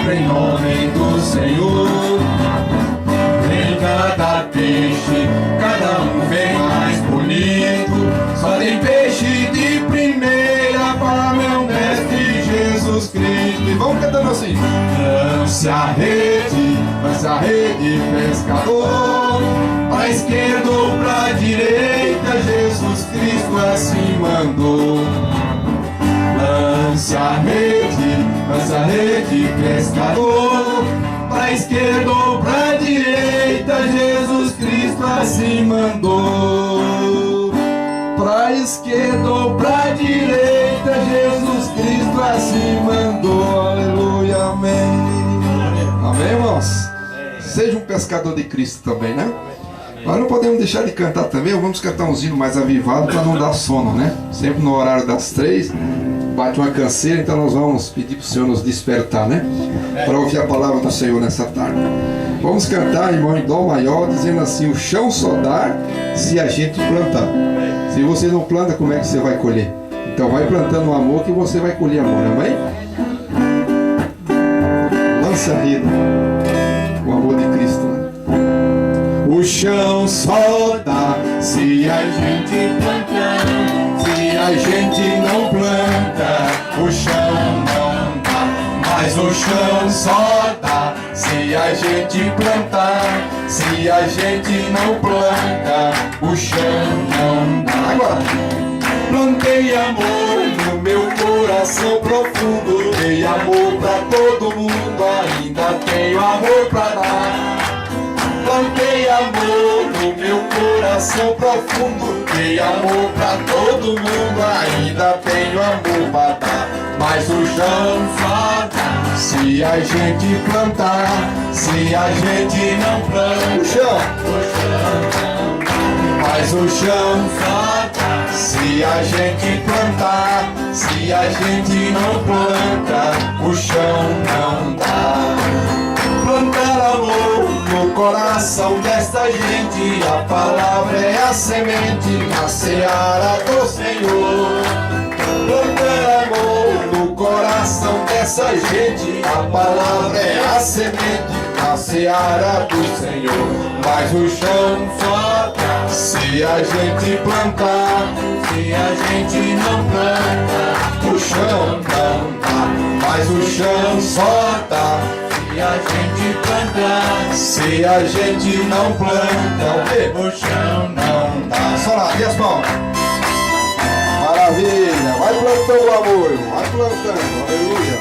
sempre em nome do Senhor. Em cada peixe, cada um vem mais bonito. Só tem peixe de primeira para meu mestre Jesus Cristo. E vamos cantando assim: lance a rede, pescador. Pra esquerda ou pra direita, Jesus Cristo assim mandou. Lance a rede, pescador. Pra esquerda ou pra direita, Jesus Cristo assim mandou. Pra esquerda ou pra direita, Jesus Cristo assim mandou. Aleluia, amém. Amém, irmãos? Seja um pescador de Cristo também, né? Nós não podemos deixar de cantar também. Vamos cantar uns hinos mais avivados para não dar sono, né? Sempre no horário das 3, bate uma canseira, então nós vamos pedir para o Senhor nos despertar, né? Para ouvir a palavra do Senhor nessa tarde. Vamos cantar, irmão, em dó maior, dizendo assim: o chão só dá se a gente plantar. Se você não planta, como é que você vai colher? Então vai plantando o amor que você vai colher amor, amém? Lança a rede, o amor de Cristo, né? O chão só dá se a gente plantar. Se a gente não planta, o chão não dá. Mas o chão só dá se a gente plantar. Se a gente não planta, o chão não dá. Agora, plantei amor no meu coração profundo. Dei amor pra todo mundo, ainda tenho amor pra dar. Plantei amor no meu coração profundo. Dei amor pra todo mundo, ainda tenho amor pra dar. Mas o chão só dá se a gente plantar. Se a gente não planta, o chão não dá. Mas o chão só dá se a gente plantar. Se a gente não planta, o chão não dá. Plantar amor no coração desta gente, a palavra é a semente na seara do Senhor. Plantar amor no coração dessa gente, a palavra é a semente na seara do Senhor. Mas o chão só dá se a gente plantar. Se a gente não planta, o chão não dá. Mas o chão só dá se a gente plantar. Se a gente não planta, o chão não dá. Só lá, e as palmas. Maravilha, vai plantando o amor, irmão. Vai plantando, aleluia.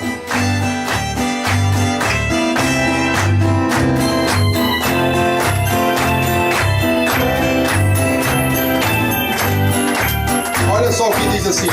Olha só o que diz assim: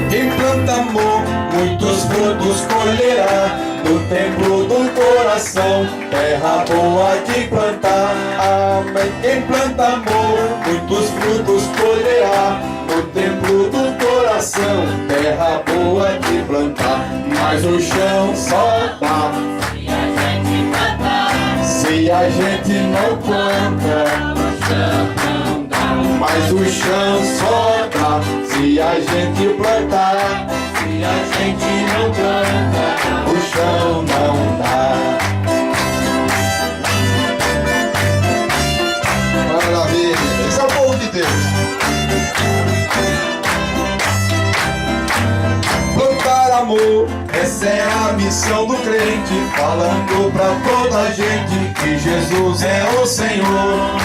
quem planta amor, muitos frutos colherá. No templo do coração, terra boa de plantar. Amém. Quem planta amor, muitos frutos colherá. No templo do coração, terra boa de plantar. Mas o chão só dá se a gente plantar. Se a gente não planta, o chão não dá. Mas o chão só dá se a gente plantar. Se a gente não planta, o chão não dá. Maravilha, esse é o povo de Deus. Plantar amor, essa é a missão do crente, falando pra toda a gente que Jesus é o Senhor.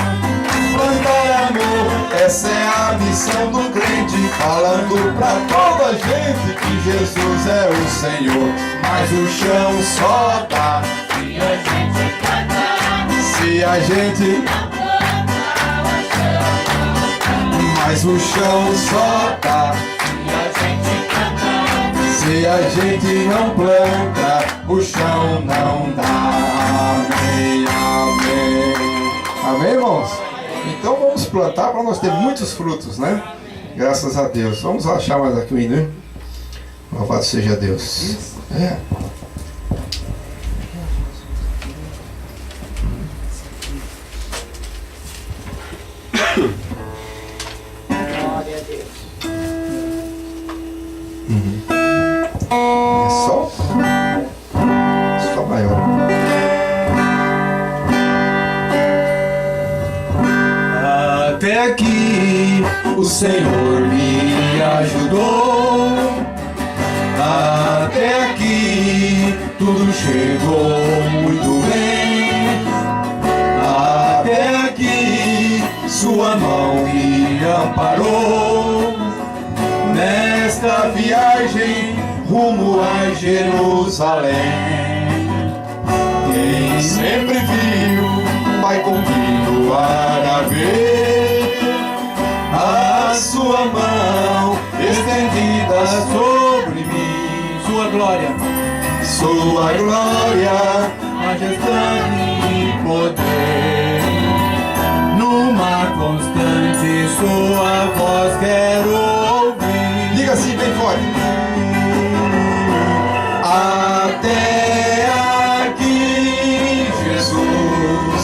Plantar amor, essa é a missão do crente, falando pra toda a gente que Jesus é o Senhor. Mas o chão só dá se a gente plantar. Se a gente não plantar, o chão não dá. Mas o chão só dá se a gente plantar. Se a gente não planta, o chão não dá. Amém, amém. Amém, irmãos? Então vamos plantar para nós ter muitos frutos, né? Graças a Deus. Vamos achar mais aqui o hino, hein? Louvado seja Deus. É. Glória a Deus. É só? aqui o Senhor me ajudou. Até aqui tudo chegou muito bem. Até aqui sua mão me amparou. Nesta viagem rumo a Jerusalém. Quem sempre viu vai continuar a ver a sua mão estendida sobre mim. Sua glória, majestade e poder. Numa constante sua voz quero ouvir. Diga assim bem forte. Até aqui, Jesus,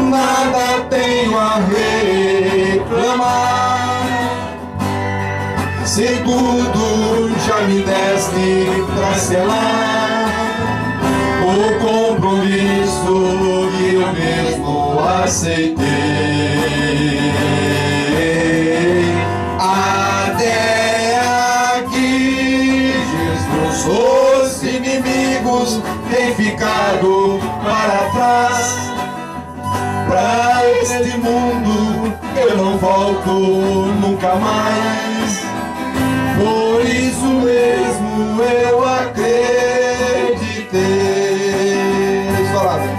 nada tenho a reclamar. Se tudo já me deste pra selar o compromisso que eu mesmo aceitei. Até aqui, Jesus, os inimigos têm ficado para trás. Pra este mundo eu não volto nunca mais. Por isso mesmo eu acreditei. Falado.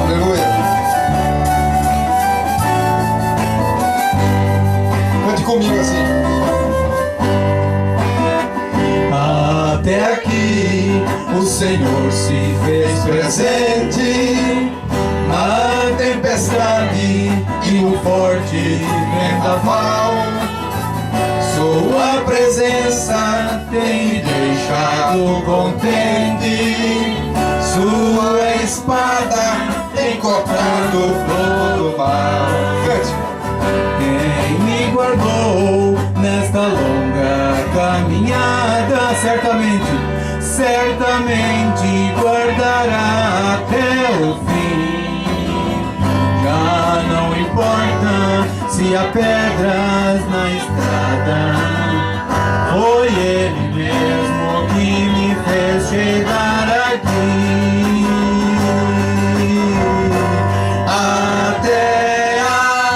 Aleluia. Cante comigo assim. Até aqui o Senhor se fez presente na tempestade e no forte vendaval. Sua presença tem me deixado contente. Sua espada tem cortado todo o mal. Quem me guardou nesta longa caminhada, certamente guardará até o fim. Já não importa se há pedras na estrada, foi Ele mesmo que me fez chegar aqui. Até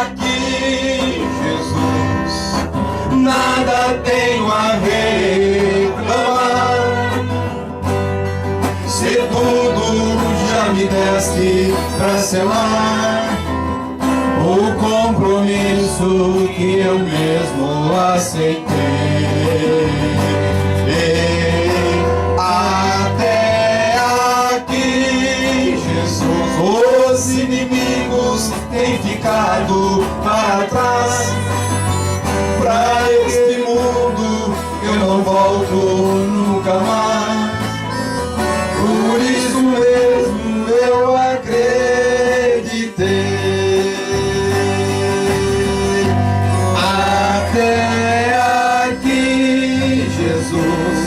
aqui, Jesus, nada tenho a reclamar. Se tudo já me deste pra selar o compromisso que eu mesmo aceitei. Até aqui, Jesus, os inimigos têm ficado para trás. Pra este mundo eu não volto nunca mais. Por isso mesmo eu acreditei. Até aqui, Jesus,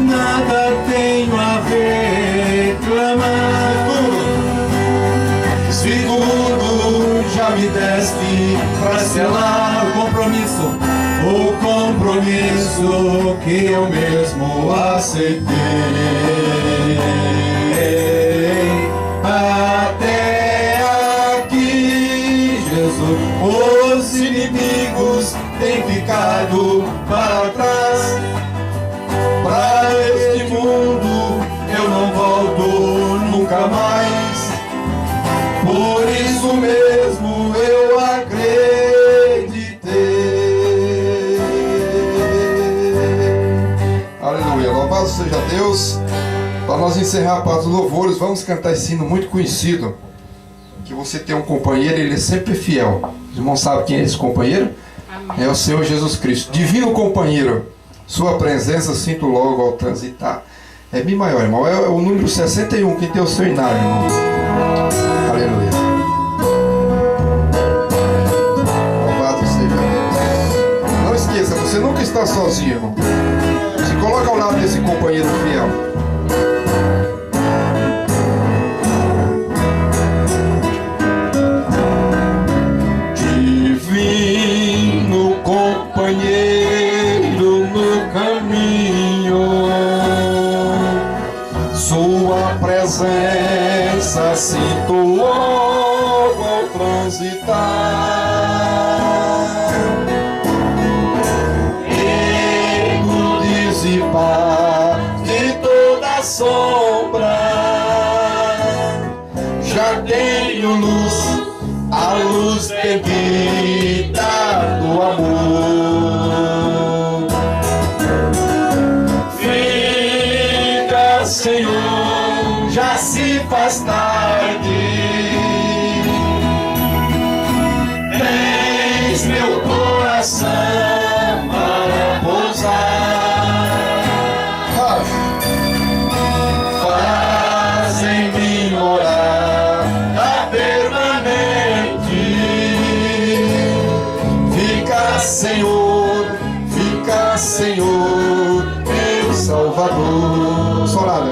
nada tenho a reclamar. Se tudo já me deste pra selar o compromisso que eu mesmo aceitei. Até aqui, Jesus, os inimigos têm ficado para trás. Pra este mundo eu não volto nunca mais. Por isso mesmo eu acreditei. Aleluia, louvado seja Deus. Para nós encerrar a parte dos louvores, vamos cantar esse hino muito conhecido. Que você tem um companheiro, ele é sempre fiel. Os irmãos sabem quem é esse companheiro? Amém. É o Senhor Jesus Cristo. Divino companheiro, sua presença sinto logo ao transitar. É Mi maior, irmão. É o número 61, quem tem o seu inário, irmão. Aleluia. está sozinho, irmão. Se coloca ao lado desse companheiro fiel. Divino companheiro no caminho, sua presença sinto logo ao transitar. Ele dissipar de toda sombra, já tenho luz, a luz bendita do amor. Fica, Senhor, já se faz tarde. Tens meu coração para pousar. Faz em mim morada permanente. Fica, Senhor, meu Salvador. Solada.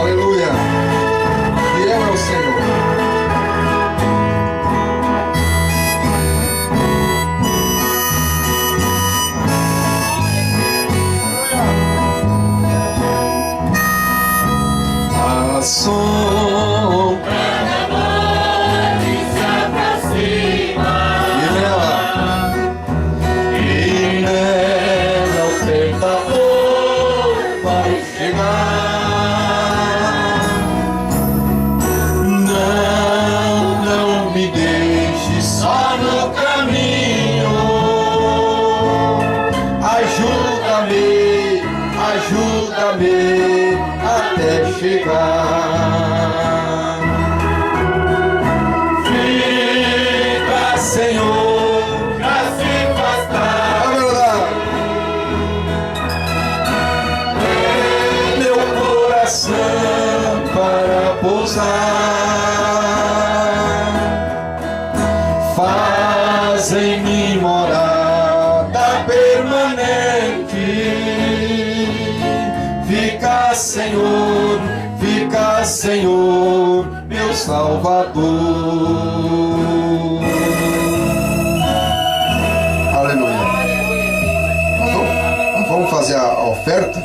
Aleluia. Fiel é o Senhor. A sombra ajuda-me até chegar. Fica, Senhor, já se faz tarde. Meu coração para pousar. Faz em mim morada permanente. Fica, Senhor, meu Salvador. Aleluia. Nós vamos fazer a oferta.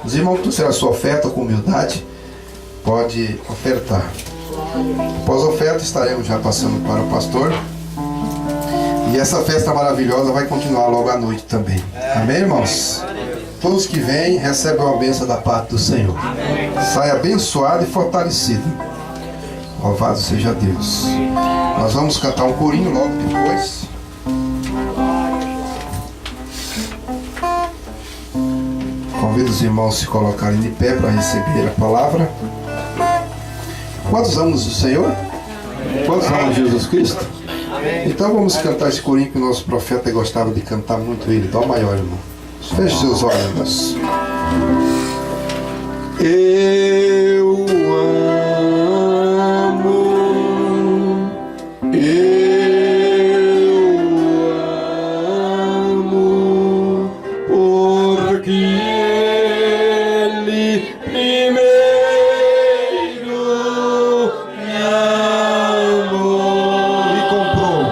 Os irmãos que trouxeram a sua oferta com humildade, pode ofertar. Após a oferta, estaremos já passando para o pastor. E essa festa maravilhosa vai continuar logo à noite também. Amém, irmãos? Todos que vêm recebem uma bênção da parte do Senhor. Sai abençoado e fortalecido. Louvado seja Deus. Nós vamos cantar um corinho logo depois. Convido os irmãos a se colocarem de pé para receber a palavra. Quantos amamos o Senhor? Quantos amam Jesus Cristo? Então vamos cantar esse corinho que o nosso profeta gostava de cantar muito ele. Dó maior, irmão. Feche seus olhos. Eu amo, porque Ele primeiro me amou e comprou.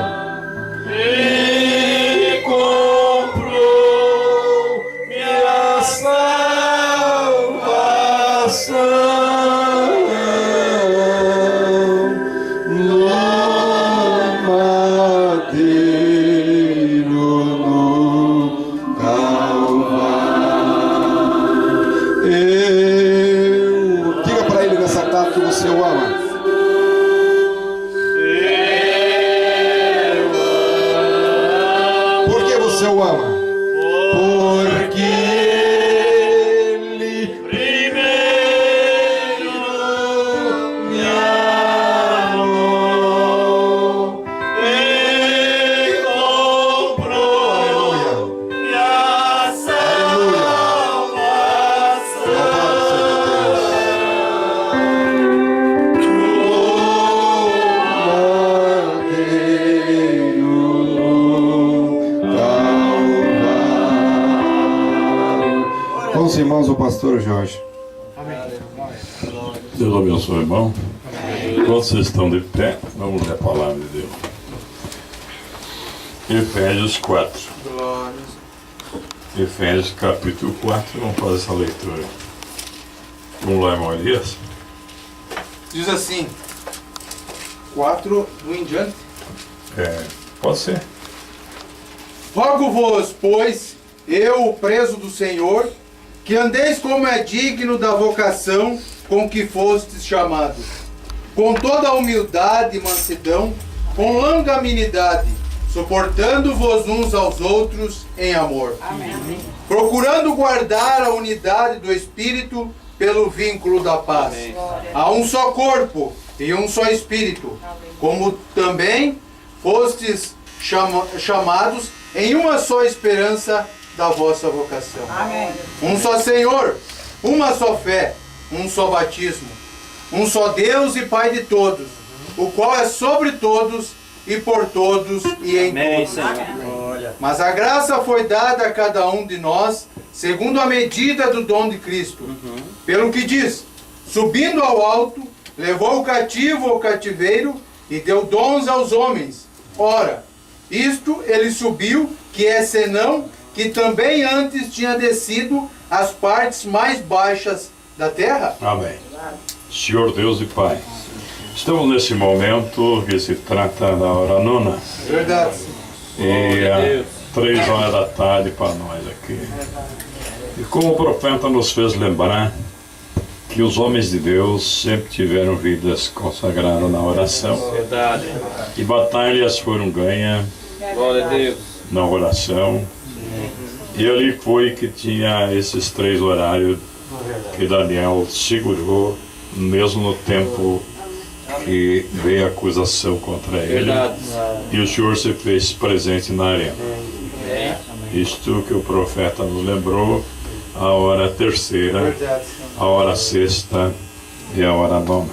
Diga para ele nessa tarde que você o ama. Por que você o ama? Porque Ele primeiro me amou e comprou minha salvação. Com os irmãos, o pastor Jorge. Deus abençoe, irmão. Enquanto vocês estão de pé, vamos ler a palavra de Deus. Efésios 4. Efésios capítulo 4, vamos fazer essa leitura. Vamos lá, irmão Elias. Diz assim, 4 do em diante. Pode ser. Rogo-vos, pois, eu, o preso do Senhor, que andeis como é digno da vocação com que fostes chamados, com toda a humildade e mansidão, com longanimidade, suportando-vos uns aos outros em amor. Amém. Procurando guardar a unidade do Espírito pelo vínculo da paz. Amém. Há um só corpo e um só Espírito, como também fostes chamados em uma só esperança da vossa vocação. Amém. Um só Senhor, uma só fé, um só batismo, um só Deus e Pai de todos, o qual é sobre todos e por todos e em todos. Mas a graça foi dada a cada um de nós segundo a medida do dom de Cristo. Pelo que diz, subindo ao alto, levou o cativo ao cativeiro e deu dons aos homens. Ora, isto ele subiu, que é senão que também antes tinha descido às partes mais baixas da terra. Amém. Senhor Deus e Pai, estamos nesse momento que se trata da hora nona. Verdade. E 3 horas da tarde para nós aqui. E como o profeta nos fez lembrar que os homens de Deus sempre tiveram vidas consagradas na oração. Verdade. E batalhas foram ganhas Glória a Deus. na oração. E ali foi que tinha esses 3 horários que Daniel segurou, mesmo no tempo que veio a acusação contra ele. Verdade. E o Senhor se fez presente na arena. Isto que o profeta nos lembrou, a hora terceira, a hora sexta e a hora nona.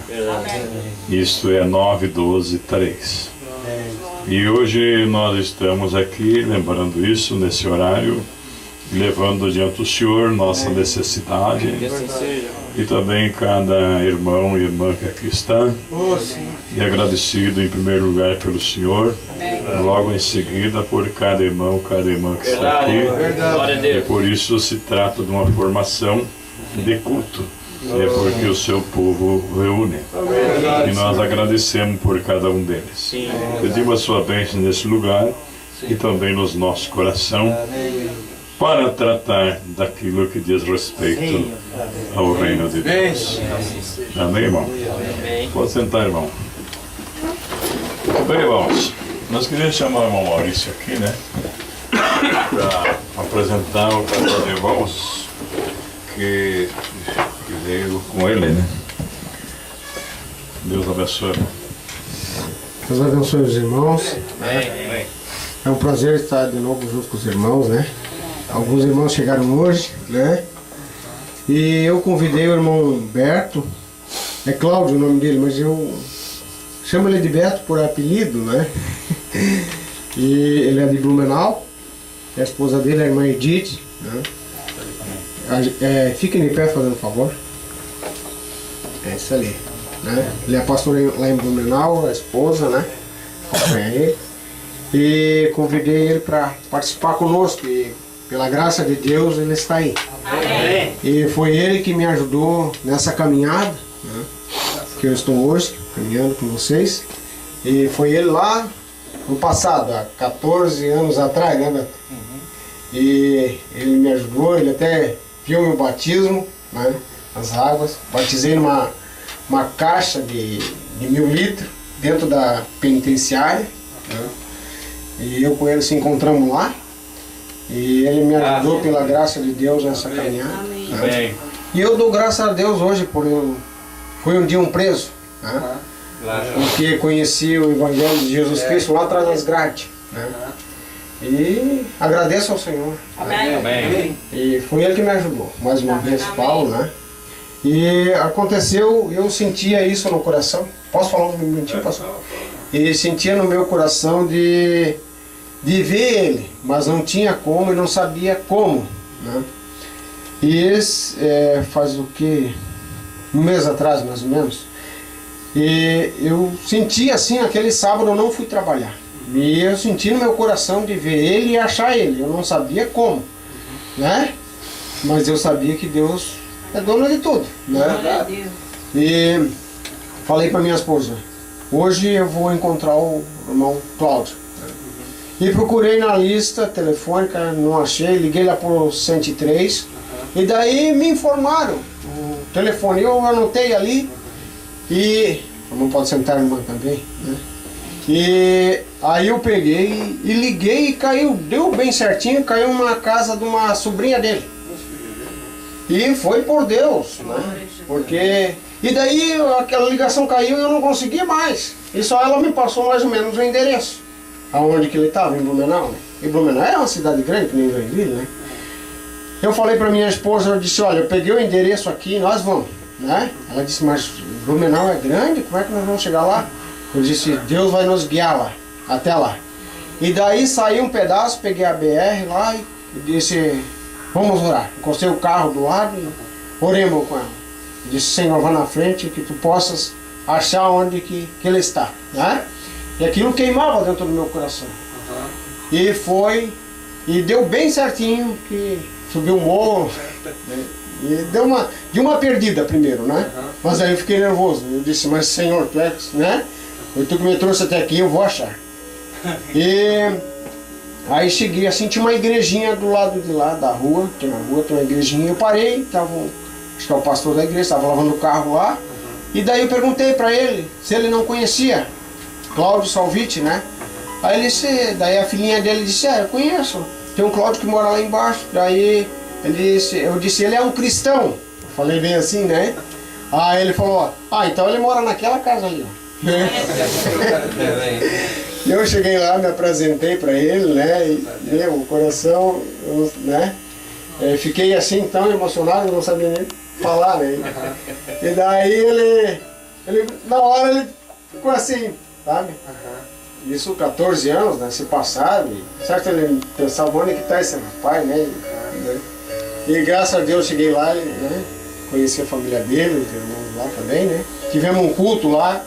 Isto é 9, 12, 3. E hoje nós estamos aqui lembrando isso nesse horário, levando diante do Senhor nossa necessidade. Que assim seja. E também cada irmão e irmã que aqui está. E agradecido em primeiro lugar pelo Senhor. Logo em seguida por cada irmão, cada irmã que está aqui. Glória a E Deus. por isso se trata de uma formação de culto. É porque o seu povo reúne. E nós agradecemos por cada um deles. Pedimos a sua bênção nesse lugar e também nos nossos corações para tratar daquilo que diz respeito ao reino de Deus. Amém, irmão? Pode sentar, irmão. Bem, irmãos, nós queríamos chamar o irmão Maurício aqui, né? Para apresentar o casal de irmãos que veio com ele, né? Deus abençoe, irmão. Deus abençoe os irmãos. É um prazer estar de novo junto com os irmãos, né? Alguns irmãos chegaram hoje, né? E eu convidei o irmão Berto, é Cláudio o nome dele, mas eu chamo ele de Beto por apelido, né? E ele é de Blumenau, a esposa dele é a irmã Edith, né? Fiquem de pé fazendo favor. É isso ali, né? Ele é pastor lá em Blumenau, a esposa, né? Acompanha ele. E convidei ele para participar conosco e pela graça de Deus ele está aí. Amém. E foi ele que me ajudou nessa caminhada, né, que eu estou hoje caminhando com vocês. E foi ele lá no passado, há 14 anos atrás, né, Beto? E ele me ajudou, ele até viu meu batismo, né, nas águas. Batizei numa caixa de 1000 litros dentro da penitenciária, né, e eu com ele se encontramos lá. E ele me ajudou pela graça de Deus nessa caminhada. Né? E eu dou graças a Deus hoje por fui um dia um preso, né? Porque conheci o Evangelho de Jesus Cristo lá atrás das grades. Né? E agradeço ao Senhor. Amém. Amém. E foi ele que me ajudou. Mais uma vez, Paulo, né? E aconteceu, eu sentia isso no coração. Posso falar um minutinho, pastor? E sentia no meu coração de ver ele, mas não tinha como e não sabia como, né? E esse faz o que? Um mês atrás, mais ou menos. E eu senti assim, aquele sábado eu não fui trabalhar. E eu senti no meu coração de ver ele e achar ele. Eu não sabia como, né? Mas eu sabia que Deus é dono de tudo, né? E falei para minha esposa, hoje eu vou encontrar o irmão Cláudio. E procurei na lista telefônica, não achei, liguei lá pro 103. E daí me informaram o telefone, eu anotei ali. E o irmão pode sentar, irmã, também, né? E aí eu peguei e liguei e caiu, deu bem certinho, caiu numa casa de uma sobrinha dele. E foi por Deus, né? Porque... E daí aquela ligação caiu e eu não consegui mais. E só ela me passou mais ou menos o endereço. Aonde que ele estava, em Blumenau, né? E Blumenau é uma cidade grande, que nem Joinville, né? Eu falei para minha esposa, eu disse, olha, eu peguei o endereço aqui, nós vamos, né? Ela disse, mas Blumenau é grande, como é que nós vamos chegar lá? Eu disse, Deus vai nos guiar lá, até lá. E daí saí um pedaço, peguei a BR lá e disse, vamos orar. Encostei o carro do lado e oremos com ela. Eu disse, Senhor, vá na frente, que tu possas achar onde que ele está, né? E aquilo queimava dentro do meu coração. E foi, e deu bem certinho, que subiu o morro, né? E deu uma perdida primeiro, né? Mas aí eu fiquei nervoso. Eu disse, mas Senhor, tu és, né? Tu que me trouxe até aqui, eu vou achar. E aí cheguei assim, tinha uma igrejinha do lado de lá, da rua, que na rua tem uma igrejinha. Eu parei, acho que é o pastor da igreja, estava lavando o carro lá. E daí eu perguntei para ele se ele não conhecia Cláudio Salviti, né? Aí ele disse, daí a filhinha dele disse, eu conheço. Tem um Cláudio que mora lá embaixo. Daí eu disse, ele é um cristão. Eu falei bem assim, né? Aí ele falou, então ele mora naquela casa ali, ó. E eu cheguei lá, me apresentei para ele, né? E o coração, né? Fiquei assim tão emocionado, não sabia nem falar, né? E daí ele na hora ele ficou assim, sabe? Isso 14 anos, né? Se passaram, certo? Ele pensava, onde que está esse rapaz, né? E graças a Deus cheguei lá, né? Conheci a família dele, os irmãos lá também, né? Tivemos um culto lá,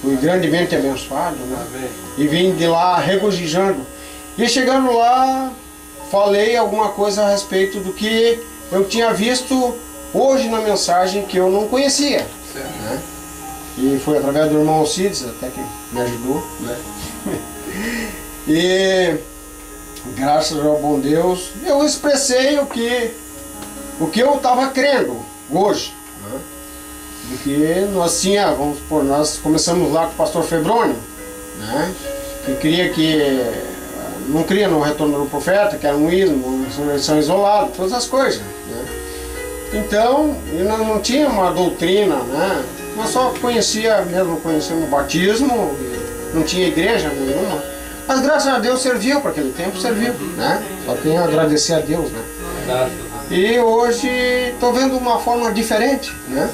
fui grandemente abençoado, né? E vim de lá regozijando. E chegando lá, falei alguma coisa a respeito do que eu tinha visto hoje na mensagem que eu não conhecia, né? E foi através do irmão Alcides até que me ajudou, né? E graças ao bom Deus, eu expressei o que eu estava crendo hoje, né? Do que nós tínhamos, vamos supor, nós começamos lá com o pastor Febrônio, né? Que queria não cria no retorno do profeta, que era um ismo, uma ressurreição isolada, todas as coisas, né? Então, não tinha uma doutrina, né? Nós só conhecíamos o batismo, não tinha igreja nenhuma. Mas graças a Deus serviu, para aquele tempo serviu, né? Só tenho a agradecer a Deus, né? E hoje estou vendo uma forma diferente, né?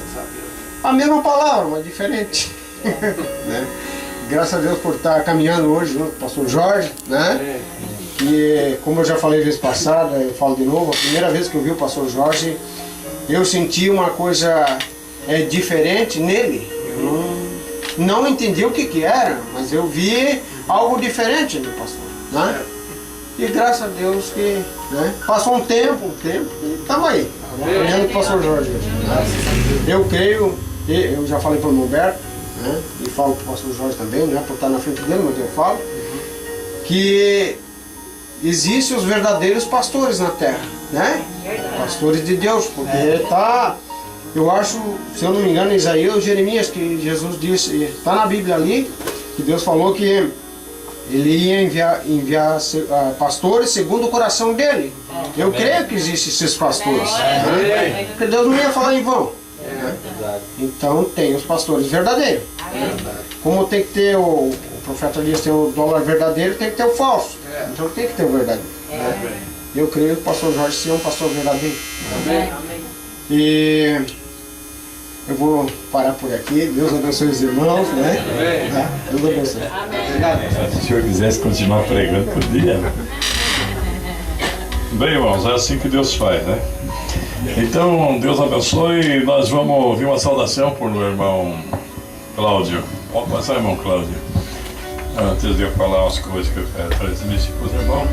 A mesma palavra, mas diferente. Né? Graças a Deus por estar caminhando hoje junto com o pastor Jorge, né? E como eu já falei vez passada, eu falo de novo, a primeira vez que eu vi o pastor Jorge, eu senti uma coisa diferente nele. Eu não entendi o que era, mas eu vi algo diferente no pastor, né? E graças a Deus que, né, passou um tempo, e estamos aí, caminhando com o pastor Jorge. Né? Eu creio, eu já falei para o Humberto, né, e falo para o pastor Jorge também, né, por estar na frente dele, mas eu falo, que existem os verdadeiros pastores na terra, né? Pastores de Deus, porque está, eu acho, se eu não me engano, em Isaías ou Jeremias, que Jesus disse, está na Bíblia ali, que Deus falou que ele ia enviar pastores segundo o coração dele. Eu creio que existem esses pastores, né? Porque Deus não ia falar em vão, né? Então tem os pastores verdadeiros. Como tem que ter o profeta Elias, tem o dólar verdadeiro, tem que ter o falso. Então tem que ter o verdadeiro, né? Eu creio que o pastor Jorge seja um pastor verdadeiro. E eu vou parar por aqui. Deus abençoe os irmãos, né? Deus abençoe. Se o senhor quisesse continuar pregando, podia. Bem, irmãos, é assim que Deus faz, né? Então, Deus abençoe. Nós vamos ouvir uma saudação por meu irmão Cláudio. Pode passar, irmão Cláudio. Antes de eu falar as coisas que eu quero transmitir para os irmãos,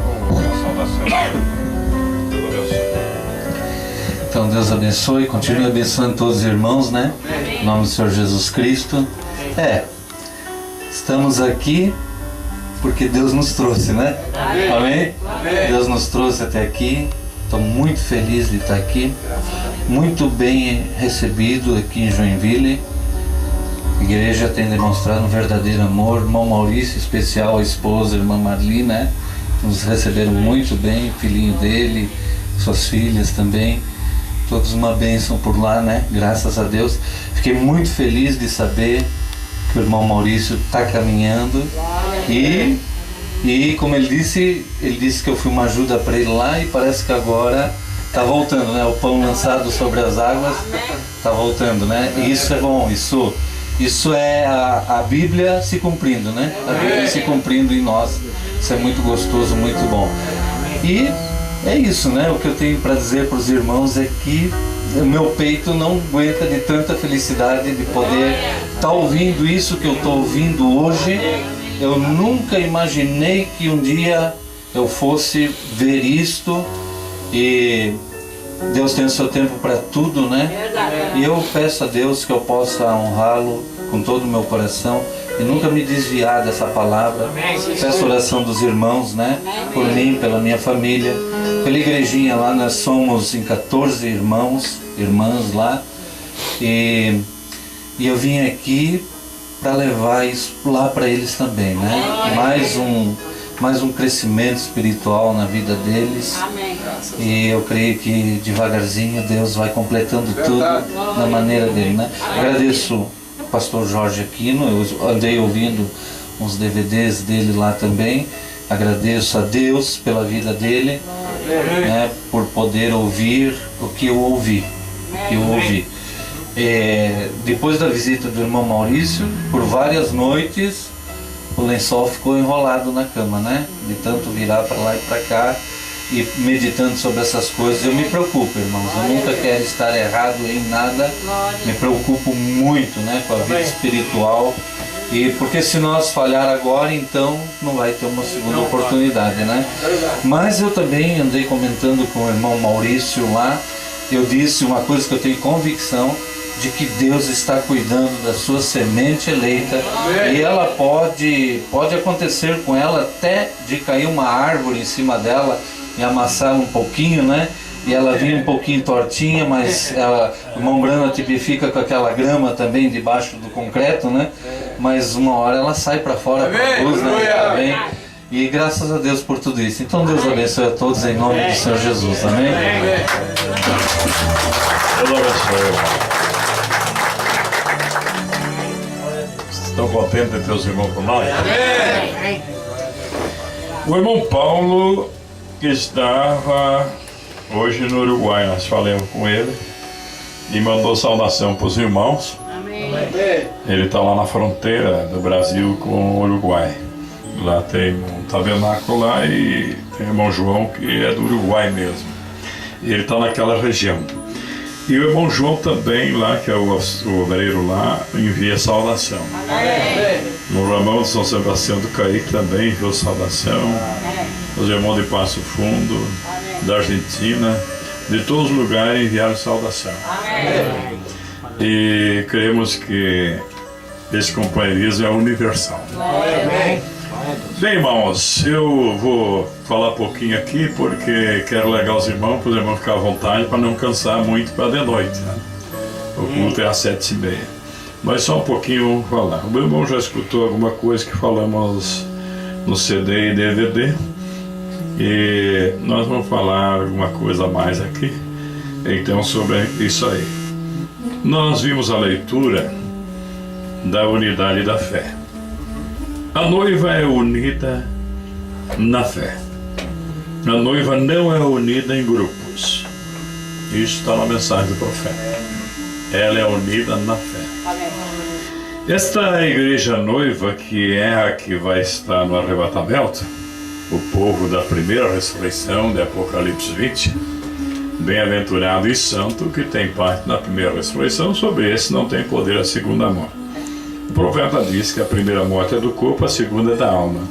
vamos ouvir uma saudação. Deus abençoe. Então Deus abençoe, continue abençoando todos os irmãos, né? Em nome do Senhor Jesus Cristo. Estamos aqui porque Deus nos trouxe, né? Amém? Deus nos trouxe até aqui. Estou muito feliz de estar aqui. Muito bem recebido aqui em Joinville. A igreja tem demonstrado um verdadeiro amor. Irmão Maurício, em especial a esposa, a irmã Marli, né? Nos receberam muito bem, o filhinho dele, suas filhas também. Todos uma bênção por lá, né? Graças a Deus. Fiquei muito feliz de saber que o irmão Maurício está caminhando. E como ele disse que eu fui uma ajuda para ele lá e parece que agora está voltando, né? O pão lançado sobre as águas está voltando, né? E isso é bom, isso é a Bíblia se cumprindo, né? A Bíblia se cumprindo em nós. Isso é muito gostoso, muito bom. E é isso, né? O que eu tenho para dizer para os irmãos é que o meu peito não aguenta de tanta felicidade de poder estar ouvindo isso que eu estou ouvindo hoje. Eu nunca imaginei que um dia eu fosse ver isto, e Deus tem o seu tempo para tudo, né? E eu peço a Deus que eu possa honrá-lo com todo o meu coração e nunca me desviar dessa palavra. Peço a oração dos irmãos, né? Por mim, pela minha família, pela igrejinha lá. Nós somos em 14 irmãos, irmãs lá, e eu vim aqui para levar isso lá para eles também, né? Mais um crescimento espiritual na vida deles. E eu creio que devagarzinho Deus vai completando tudo na maneira dele, né? Agradeço o pastor Jorge Aquino, eu andei ouvindo uns DVDs dele lá também. Agradeço a Deus pela vida dele, né? Por poder ouvir o que eu ouvi. Depois da visita do irmão Maurício, por várias noites o lençol ficou enrolado na cama, né? De tanto virar para lá e para cá e meditando sobre essas coisas. Eu me preocupo, irmãos, eu nunca quero estar errado em nada. Me preocupo muito, né, com a vida espiritual, e porque se nós falhar agora, então não vai ter uma segunda oportunidade, né? Mas eu também andei comentando com o irmão Maurício lá. Eu disse uma coisa que eu tenho convicção de que Deus está cuidando da sua semente eleita, e ela pode acontecer com ela até de cair uma árvore em cima dela e amassá-la um pouquinho, né? E ela vinha um pouquinho tortinha, mas o irmão Brana tipifica com aquela grama também debaixo do concreto, né? Mas uma hora ela sai para fora para a luz, né? Tá bem? E graças a Deus por tudo isso. Então Deus abençoe a todos em nome do Senhor Jesus. Amém? Deus abençoe. Estão contentes de ter os irmãos com nós? Amém. O irmão Paulo estava hoje no Uruguai, nós falamos com ele e mandou saudação para os irmãos. Amém. Ele está lá na fronteira do Brasil com o Uruguai. Lá tem um tabernáculo lá e tem o irmão João, que é do Uruguai mesmo. E ele está naquela região. E o irmão João também lá, que é o obreiro lá, envia saudação. Amém. O Ramão de São Sebastião do Caique também enviou saudação. Os irmãos de Passo Fundo, amém, da Argentina, de todos os lugares enviaram saudação. Amém. E creemos que esse companheirismo é universal. Amém. Bem, irmãos, eu vou falar um pouquinho aqui porque quero legar os irmãos, para os irmãos ficarem à vontade, para não cansar muito para de noite, né? O culto é às 7h30. Mas só um pouquinho vamos falar. O meu irmão já escutou alguma coisa que falamos no CD e DVD, e nós vamos falar alguma coisa a mais aqui, então, sobre isso aí. Nós vimos a leitura da unidade da fé. A noiva é unida na fé. A noiva não é unida em grupos. Isso está na mensagem do profeta. Ela é unida na fé. Esta igreja noiva, que é a que vai estar no arrebatamento, o povo da primeira ressurreição de Apocalipse 20, bem-aventurado e santo que tem parte na primeira ressurreição, sobre esse não tem poder a segunda morte. O profeta diz que a primeira morte é do corpo, a segunda é da alma.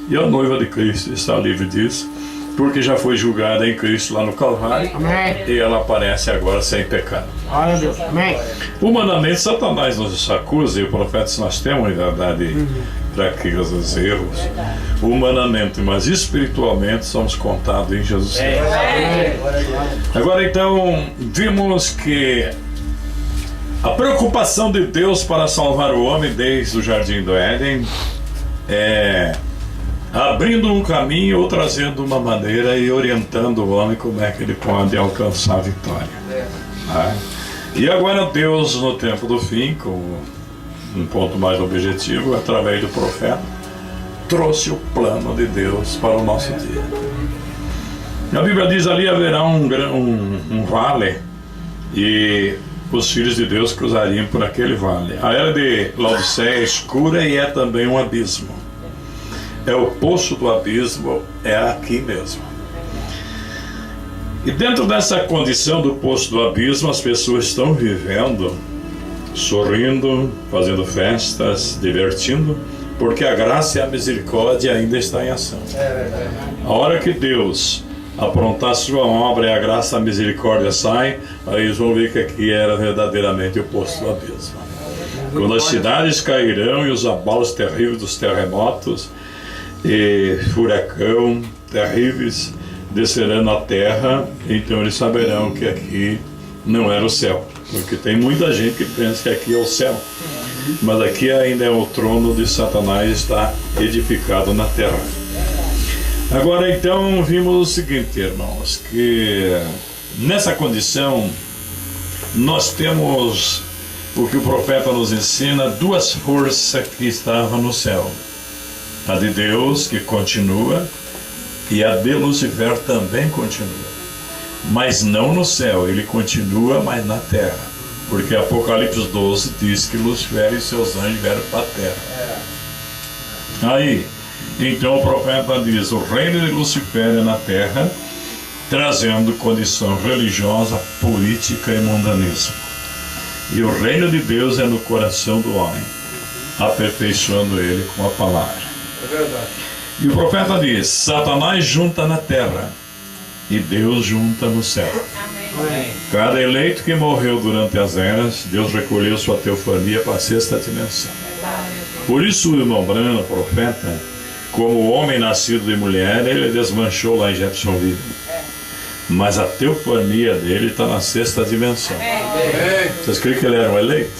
E a noiva de Cristo está livre disso, porque já foi julgada em Cristo lá no Calvário. Amém. E ela aparece agora sem pecado. Glória a Deus. Amém. Humanamente, Satanás nos acusa, e o profeta diz: nós temos, em verdade, fraquezas, erros, humanamente, mas espiritualmente somos contados em Jesus Cristo. Agora, então, vimos que a preocupação de Deus para salvar o homem desde o Jardim do Éden é abrindo um caminho ou trazendo uma maneira e orientando o homem como é que ele pode alcançar a vitória. E agora Deus, no tempo do fim, com um ponto mais objetivo, através do profeta, trouxe o plano de Deus para o nosso dia. A Bíblia diz: ali haverá um vale, e os filhos de Deus cruzariam por aquele vale. A era de Laodiceia é escura e é também um abismo. É o poço do abismo, é aqui mesmo. E dentro dessa condição do poço do abismo, as pessoas estão vivendo, sorrindo, fazendo festas, divertindo, porque a graça e a misericórdia ainda estão em ação. A hora que Deus aprontar sua obra e a graça e a misericórdia saem, aí eles vão ver que aqui era verdadeiramente o poço do abismo. Quando as cidades cairão e os abalos terríveis dos terremotos e furacão terríveis descerão na terra, então eles saberão que aqui não era o céu, porque tem muita gente que pensa que aqui é o céu, mas aqui ainda é o trono de Satanás, está edificado na terra. Agora então vimos o seguinte, irmãos, que nessa condição nós temos o que o profeta nos ensina, duas forças que estavam no céu: a de Deus, que continua, e a de Lucifer também continua, mas não no céu, ele continua, mas na terra, porque Apocalipse 12 diz que Lucifer e seus anjos vieram para a terra. Aí, então o profeta diz: o reino de Lucifer é na terra, trazendo condição religiosa, política e mundanismo, e o reino de Deus é no coração do homem, aperfeiçoando ele com a palavra. É verdade. E o profeta diz: Satanás junta na terra e Deus junta no céu. Amém. Cada eleito que morreu durante as eras, Deus recolheu sua teofania para a sexta dimensão. Por isso o irmão Branham, profeta, como homem nascido de mulher, ele desmanchou lá em Jeffersonville. Mas a teofania dele está na sexta dimensão. Vocês creem que ele era um eleito?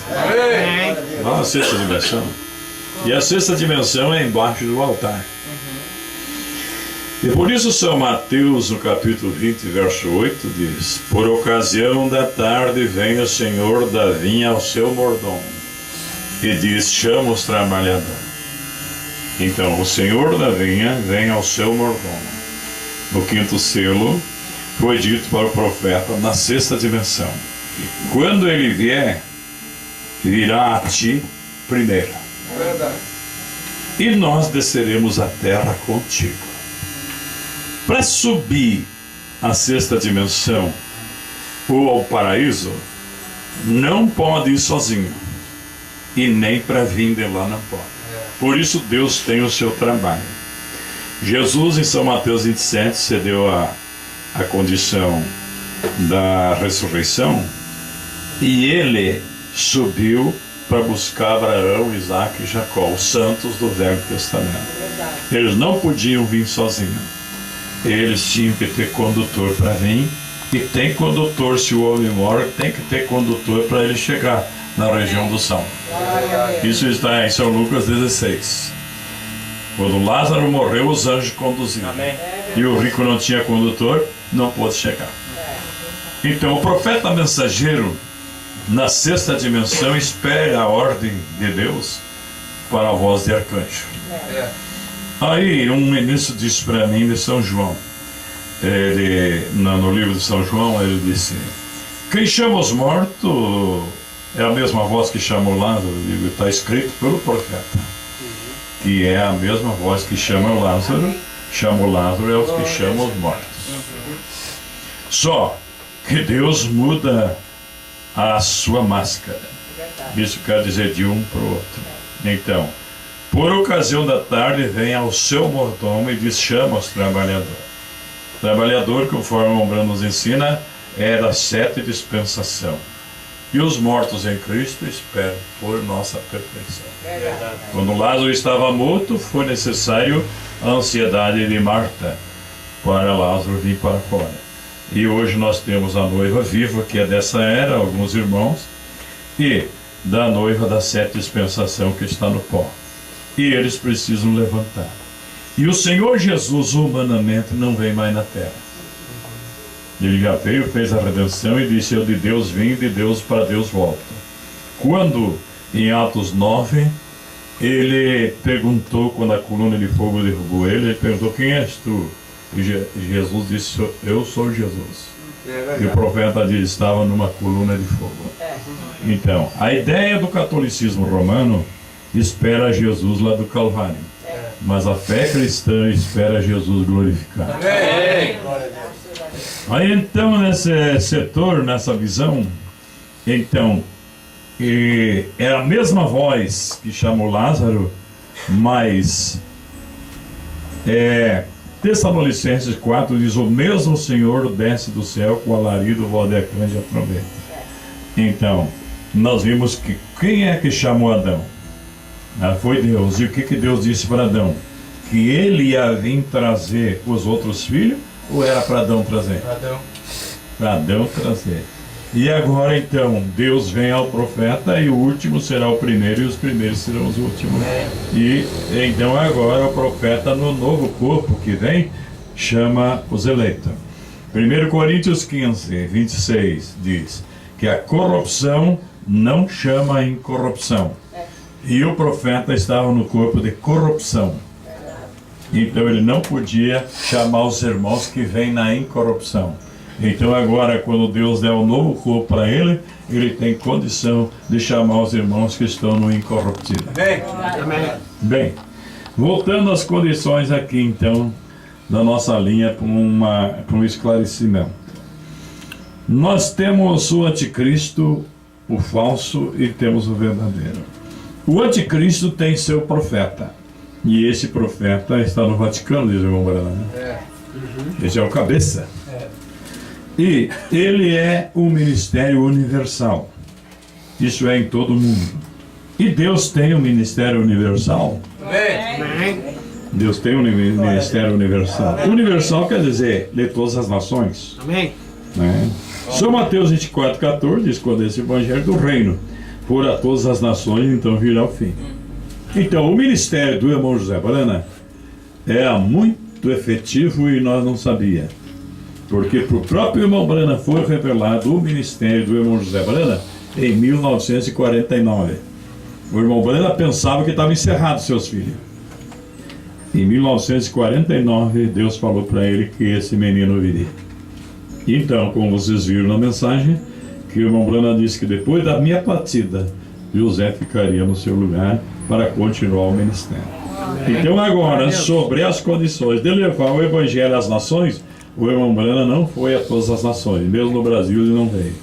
Lá na sexta dimensão. E a sexta dimensão é embaixo do altar. E por isso São Mateus, no capítulo 20, verso 8, diz: por ocasião da tarde vem o senhor da vinha ao seu mordomo e diz: chama os trabalhadores. Então o senhor da vinha vem ao seu mordomo. No quinto selo foi dito para o profeta na sexta dimensão: quando ele vier, virá a ti primeiro. E nós desceremos a terra contigo. Para subir à sexta dimensão ou ao paraíso, não pode ir sozinho, e nem para vir de lá não pode. Por isso Deus tem o seu trabalho. Jesus, em São Mateus 27, cedeu a condição da ressurreição, e ele subiu para buscar Abraão, Isaac e Jacó, os santos do Velho Testamento. Eles não podiam vir sozinhos. Eles tinham que ter condutor para vir, e tem condutor. Se o homem morre, tem que ter condutor para ele chegar na região do São. Isso está em São Lucas 16. Quando Lázaro morreu, os anjos conduziram. E o rico não tinha condutor, não pôde chegar. Então o profeta mensageiro, na sexta dimensão, espera a ordem de Deus para a voz de arcanjo. Aí um ministro disse para mim de São João, no livro de São João, ele disse: quem chama os mortos é a mesma voz que chamou Lázaro. Está escrito pelo profeta, que é a mesma voz que chama Lázaro chama o Lázaro é os que chamam os mortos. Só que Deus muda a sua máscara. Isso quer dizer de um para o outro. Então, por ocasião da tarde, vem ao seu mordomo e diz: chama os trabalhadores. Trabalhador, conforme o Mombrana nos ensina, é da 7 dispensação. E os mortos em Cristo esperam por nossa perfeição. Quando Lázaro estava morto, foi necessário a ansiedade de Marta para Lázaro vir para fora. E hoje nós temos a noiva viva, que é dessa era, alguns irmãos, e da noiva da 7 dispensação que está no pó. E eles precisam levantar. E o Senhor Jesus humanamente não vem mais na terra. Ele já veio, fez a redenção e disse: eu de Deus vim, de Deus para Deus volto. Quando em Atos 9 ele perguntou, quando a coluna de fogo derrubou ele perguntou: quem és tu? E Jesus disse: eu sou Jesus. E o profeta disse: estava numa coluna de fogo. Então, a ideia do catolicismo romano espera Jesus lá do Calvário, mas a fé cristã espera Jesus glorificado. Aí então, nesse setor, nessa visão, então, é a mesma voz que chamou Lázaro, mas Tessalonicenses 4 diz: o mesmo Senhor desce do céu com alarido, voz de arcanjo e a trombeta. Então, nós vimos que quem é que chamou Adão? Foi Deus. E o que Deus disse para Adão? Que ele ia vir trazer os outros filhos, ou era para Adão trazer? Para Adão trazer. E agora então, Deus vem ao profeta e o último será o primeiro e os primeiros serão os últimos. E então agora o profeta no novo corpo que vem chama os eleitos. 1 Coríntios 15, 26 diz que a corrupção não chama a incorrupção. E o profeta estava no corpo de corrupção. Então ele não podia chamar os irmãos que vêm na incorrupção. Então agora, quando Deus der um novo corpo para ele, ele tem condição de chamar os irmãos que estão no incorruptível. Amém. Bem, voltando às condições aqui então, da nossa linha para um esclarecimento. Nós temos o anticristo, o falso, e temos o verdadeiro. O anticristo tem seu profeta. E esse profeta está no Vaticano, diz o irmão Branham. Esse é o cabeça. E ele é um ministério universal. Isso é em todo o mundo. E Deus tem um ministério universal. Deus tem um ministério universal. Universal quer dizer de todas as nações. Amém. São Mateus 24,14 diz: quando esse evangelho do reino for a todas as nações, então virá o fim. Então, o ministério do irmão José Brana é muito efetivo e nós não sabíamos. Porque para o próprio irmão Brana foi revelado o ministério do irmão José Brana em 1949. O irmão Brana pensava que estava encerrado seus filhos. Em 1949, Deus falou para ele que esse menino viria. Então, como vocês viram na mensagem, que o irmão Brana disse que depois da minha partida, José ficaria no seu lugar para continuar o ministério. Então agora, sobre as condições de levar o evangelho às nações, o irmão Brana não foi a todas as nações, mesmo no Brasil ele não veio.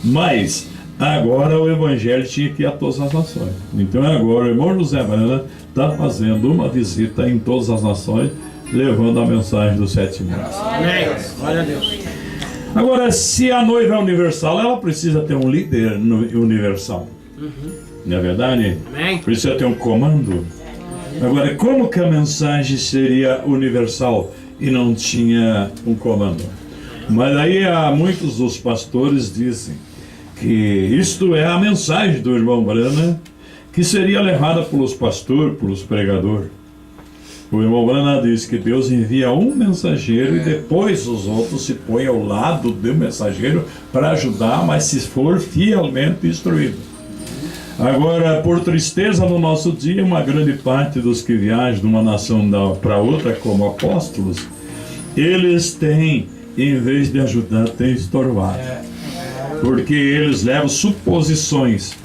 Mas agora o evangelho tinha que ir a todas as nações. Então agora o irmão José Brana está fazendo uma visita em todas as nações, levando a mensagem dos 7 meses. Amém. Glória a Deus. Agora, se a noiva é universal, ela precisa ter um líder universal. Não é verdade? Amém. Precisa ter um comando. Agora, como que a mensagem seria universal e não tinha um comando? Mas aí muitos dos pastores dizem que isto é a mensagem do irmão Brana, que seria levada pelos pastores, pelos pregadores. O irmão Brana diz que Deus envia um mensageiro e depois os outros se põem ao lado do mensageiro para ajudar, mas se for fielmente instruído. Agora, por tristeza no nosso dia, uma grande parte dos que viajam de uma nação para outra como apóstolos, eles têm, em vez de ajudar, têm estorvado. Porque eles levam suposições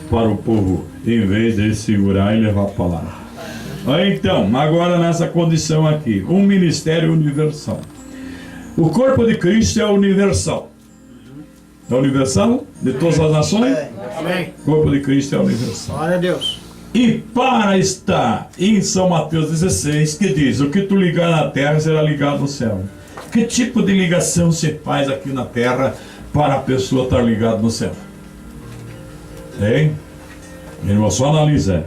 para o povo, em vez de segurar e levar a palavra. Então, agora nessa condição aqui, um ministério universal. O corpo de Cristo é universal. É universal? De todas as nações? Amém. O corpo de Cristo é universal. Glória a Deus. E para estar em São Mateus 16, que diz: o que tu ligar na terra será ligado no céu. Que tipo de ligação se faz aqui na terra para a pessoa estar ligada no céu? Hein? Irmão, só analisa.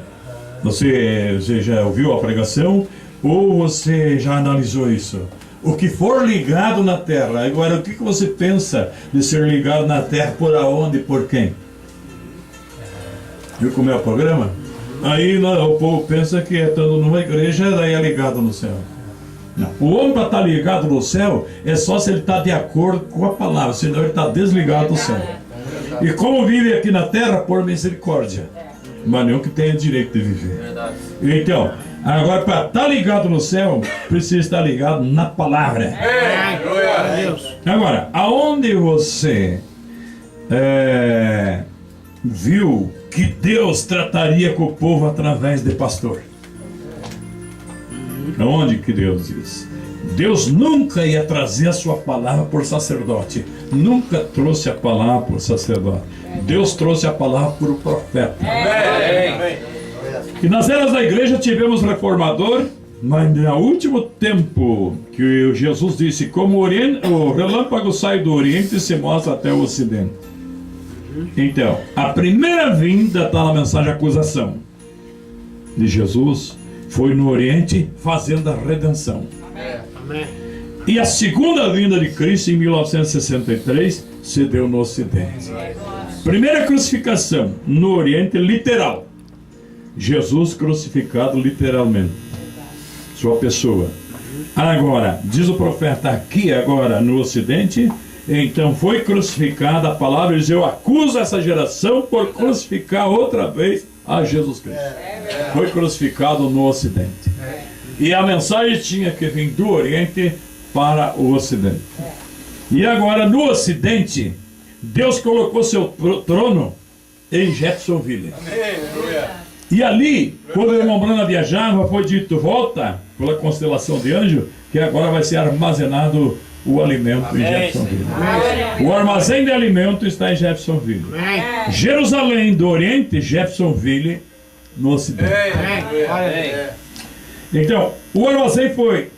Você já ouviu a pregação ou você já analisou isso? O que for ligado na terra. Agora, o que você pensa de ser ligado na terra? Por aonde e por quem? Viu como é o programa? Aí o povo pensa que estando numa igreja, daí é ligado no céu. Não. O homem para estar ligado no céu é só se ele está de acordo com a palavra, senão ele está desligado do céu. E como vive aqui na terra, por misericórdia. Mas não que tenha direito de viver. Então, agora para estar ligado no céu, precisa estar ligado na palavra. Glória a Deus. Agora, aonde você viu que Deus trataria com o povo através de pastor? Aonde que Deus diz? Deus nunca ia trazer a sua palavra por sacerdote. Nunca trouxe a palavra por sacerdote. Deus trouxe a palavra por profeta. E nas eras da igreja tivemos reformador, mas no último tempo que Jesus disse: como o relâmpago sai do oriente e se mostra até o ocidente. Então, a primeira vinda está na mensagem de acusação de Jesus, foi no Oriente fazendo a redenção. Amém. E a segunda vinda de Cristo em 1963 se deu no Ocidente. Primeira crucificação no Oriente, literal. Jesus crucificado literalmente, sua pessoa. Agora, diz o profeta aqui agora no Ocidente, então foi crucificada, a palavra diz: eu acuso essa geração por crucificar outra vez a Jesus Cristo. Foi crucificado no Ocidente. E a mensagem tinha que vir do Oriente para o Ocidente. E agora no Ocidente, Deus colocou seu trono em Jeffersonville. E ali, quando o irmão Branham viajava, foi dito: volta pela constelação de anjo, que agora vai ser armazenado o alimento em Jeffersonville. O armazém de alimento está em Jeffersonville. Jerusalém do Oriente, Jeffersonville no Ocidente. Então, o armazém foi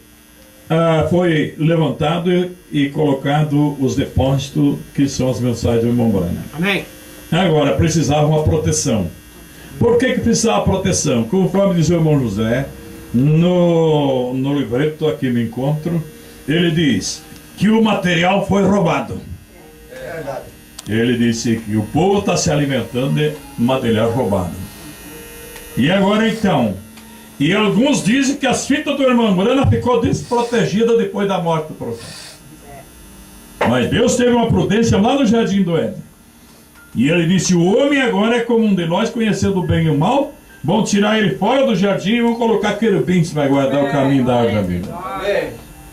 levantado e colocado os depósitos que são as mensagens do irmão Branham. Amém. Agora, precisava uma proteção. Por que precisava proteção? Conforme diz o irmão José, no livreto aqui me encontro, ele diz que o material foi roubado. Ele disse que o povo está se alimentando de material roubado. E agora então, e alguns dizem que as fitas do irmão Branham ficou desprotegida depois da morte do profeta. Mas Deus teve uma prudência lá no Jardim do Éden. E ele disse: o homem agora é como um de nós, conhecendo o bem e o mal. Vão tirar ele fora do jardim e vão colocar querubins para guardar o caminho da árvore da vida.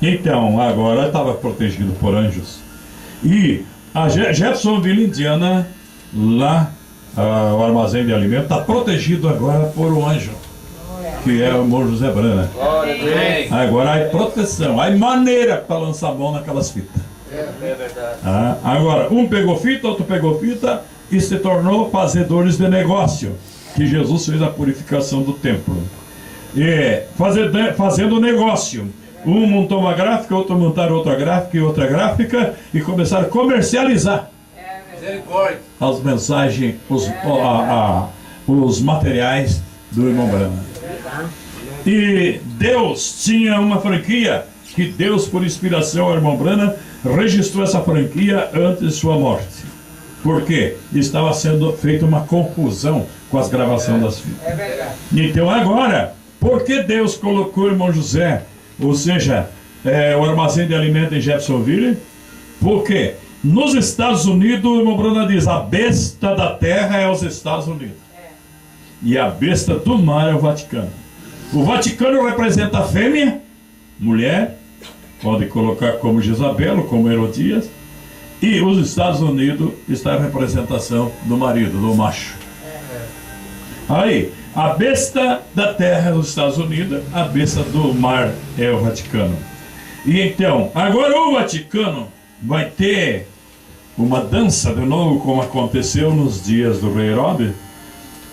Então, agora estava protegido por anjos. E a Jeffersonville, Indiana, lá, o armazém de alimento, está protegido agora por um anjo, que é o irmão José Branham. Agora há proteção, há maneira para lançar a mão naquelas fitas. Agora, um pegou fita, outro pegou fita e se tornou fazedores de negócio, que Jesus fez a purificação do templo. E fazendo negócio. Um montou uma gráfica, outro montaram outra gráfica e outra gráfica e começaram a comercializar as mensagens, os materiais do irmão Branham. E Deus tinha uma franquia que Deus, por inspiração ao irmão Branham, registrou essa franquia antes de sua morte. Por quê? Estava sendo feita uma confusão com as gravações das fitas. Então agora, por que Deus colocou o irmão José, ou seja, o armazém de alimento em Jeffersonville? Porque nos Estados Unidos, o irmão Branham diz: a besta da terra é os Estados Unidos. E a besta do mar é o Vaticano. O Vaticano representa a fêmea, mulher, pode colocar como Jezabel, como Herodias, e os Estados Unidos está a representação do marido, do macho. Aí, A besta da terra é os Estados Unidos, a besta do mar é o Vaticano. E então, agora o Vaticano vai ter uma dança de novo, como aconteceu nos dias do rei Herodes,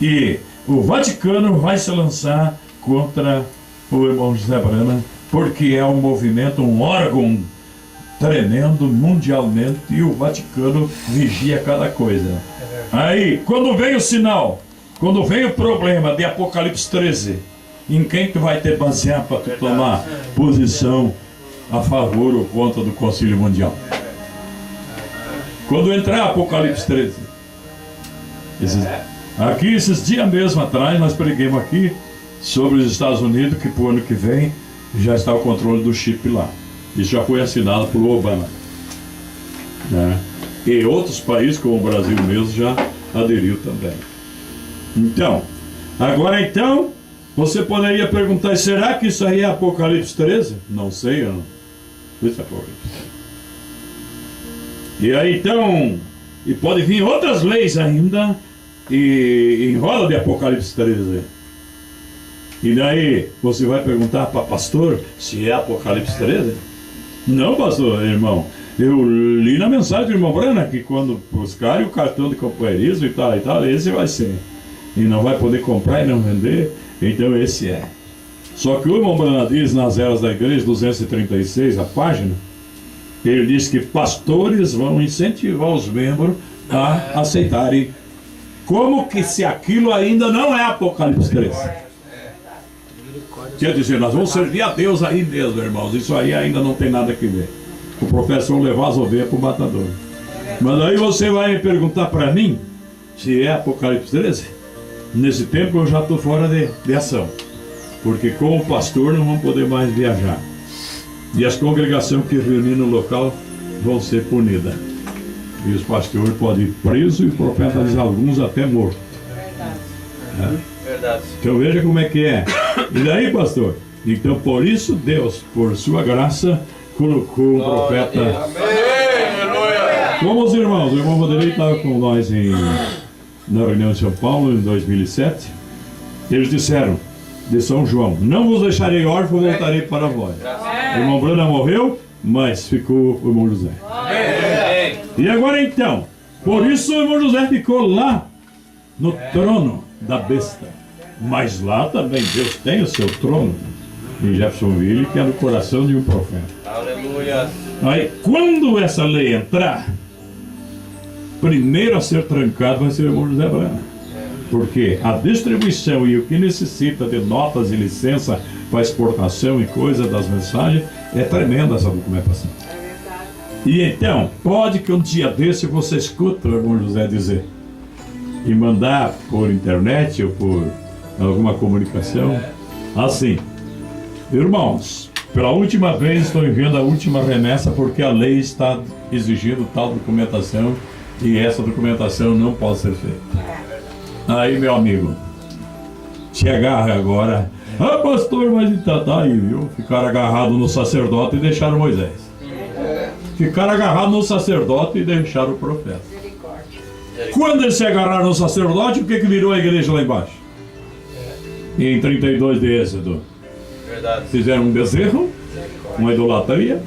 e o Vaticano vai se lançar contra o irmão José Brana, porque é um movimento, um órgão tremendo mundialmente, e o Vaticano vigia cada coisa. Aí, quando vem o sinal, quando vem o problema de Apocalipse 13, em quem tu vai ter basear para tu tomar posição a favor ou contra do Concílio Mundial? Quando entrar Apocalipse 13, esses dias mesmo atrás, nós pregamos aqui sobre os Estados Unidos, que pro ano que vem já está o controle do chip lá. Isso já foi assinado por Obama, né? E outros países, como o Brasil mesmo, já aderiu também. Então, agora então, você poderia perguntar, será que isso aí é Apocalipse 13? Não sei, eu não. Isso é Apocalipse. E aí então, e pode vir outras leis ainda, e em roda de Apocalipse 13. E daí, você vai perguntar para pastor se é Apocalipse 13? Não, pastor, irmão. Eu li na mensagem do irmão Brana que quando buscarem o cartão de companheirismo e tal, esse vai ser. E não vai poder comprar e não vender, então esse é. Só que o irmão Brana diz nas Eras da Igreja, 236, a página, ele diz que pastores vão incentivar os membros a aceitarem, como que se aquilo ainda não é Apocalipse 13. Quer dizer, nós vamos servir a Deus aí mesmo, irmãos, isso aí ainda não tem nada que ver. O professor levar as ovelhas para o matador. Mas aí você vai perguntar para mim se é Apocalipse 13. Nesse tempo eu já estou fora de ação, porque como pastor não vamos poder mais viajar, e as congregações que reunir no local vão ser punidas, e os pastores podem ir presos e o profeta diz alguns até mortos. Verdade. Então veja como é que é. E daí, pastor? Então por isso Deus, por sua graça, colocou um profeta. Como os irmãos, o irmão Vanderlei estava com nós na reunião de São Paulo em 2007. Eles disseram de São João: não vos deixarei órfão, voltarei para vós. O irmão Brana morreu, mas ficou o irmão José. E agora então, por isso o irmão José ficou lá no trono da besta. Mas lá também Deus tem o seu trono em Jeffersonville, que é no coração de um profeta. Aleluia. Aí quando essa lei entrar, primeiro a ser trancado vai ser o irmão José Brana, porque a distribuição e o que necessita de notas e licença para exportação e coisa das mensagens é tremenda essa documentação. E então, pode que um dia desse você escuta o irmão José dizer, e mandar por internet ou por alguma comunicação, assim: irmãos, pela última vez estou enviando a última remessa porque a lei está exigindo tal documentação e essa documentação não pode ser feita. Aí, meu amigo, se agarra agora. Ah, pastor, mas tá aí, viu? Ficaram agarrados no sacerdote e deixaram Moisés. Ficaram agarrados no sacerdote e deixaram o profeta. Quando eles se agarraram no sacerdote, o que virou a igreja lá embaixo? Em 32 de Êxodo. Verdade. Fizeram um bezerro, uma idolatria,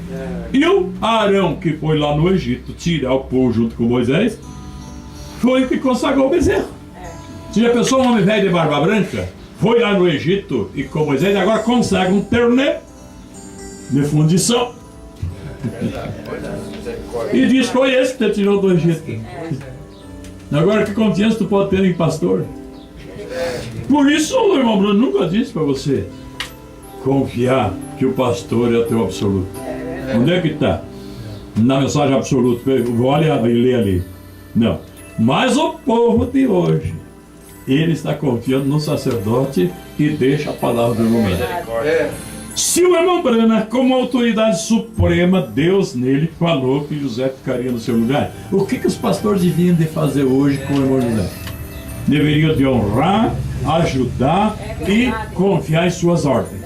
e o Arão, que foi lá no Egito tirar o povo junto com Moisés, foi o que consagrou o bezerro. Se já pensou, um homem velho de barba branca foi lá no Egito e com Moisés agora consagra um terno de fundição e diz que foi esse que te tirou do Egito. Agora que confiança tu pode ter em pastor? Por isso o irmão Bruno nunca disse para você confiar que o pastor é o teu absoluto. Onde é que está? Na mensagem absoluta. Olha e lê ali. Não. Mas o povo de hoje, ele está confiando no sacerdote e deixa a palavra do irmão Brana. Se o irmão Brana, como autoridade suprema, Deus nele falou que José ficaria no seu lugar, o que os pastores deviam de fazer hoje com o irmão José? Deveriam de honrar, ajudar e confiar em suas ordens.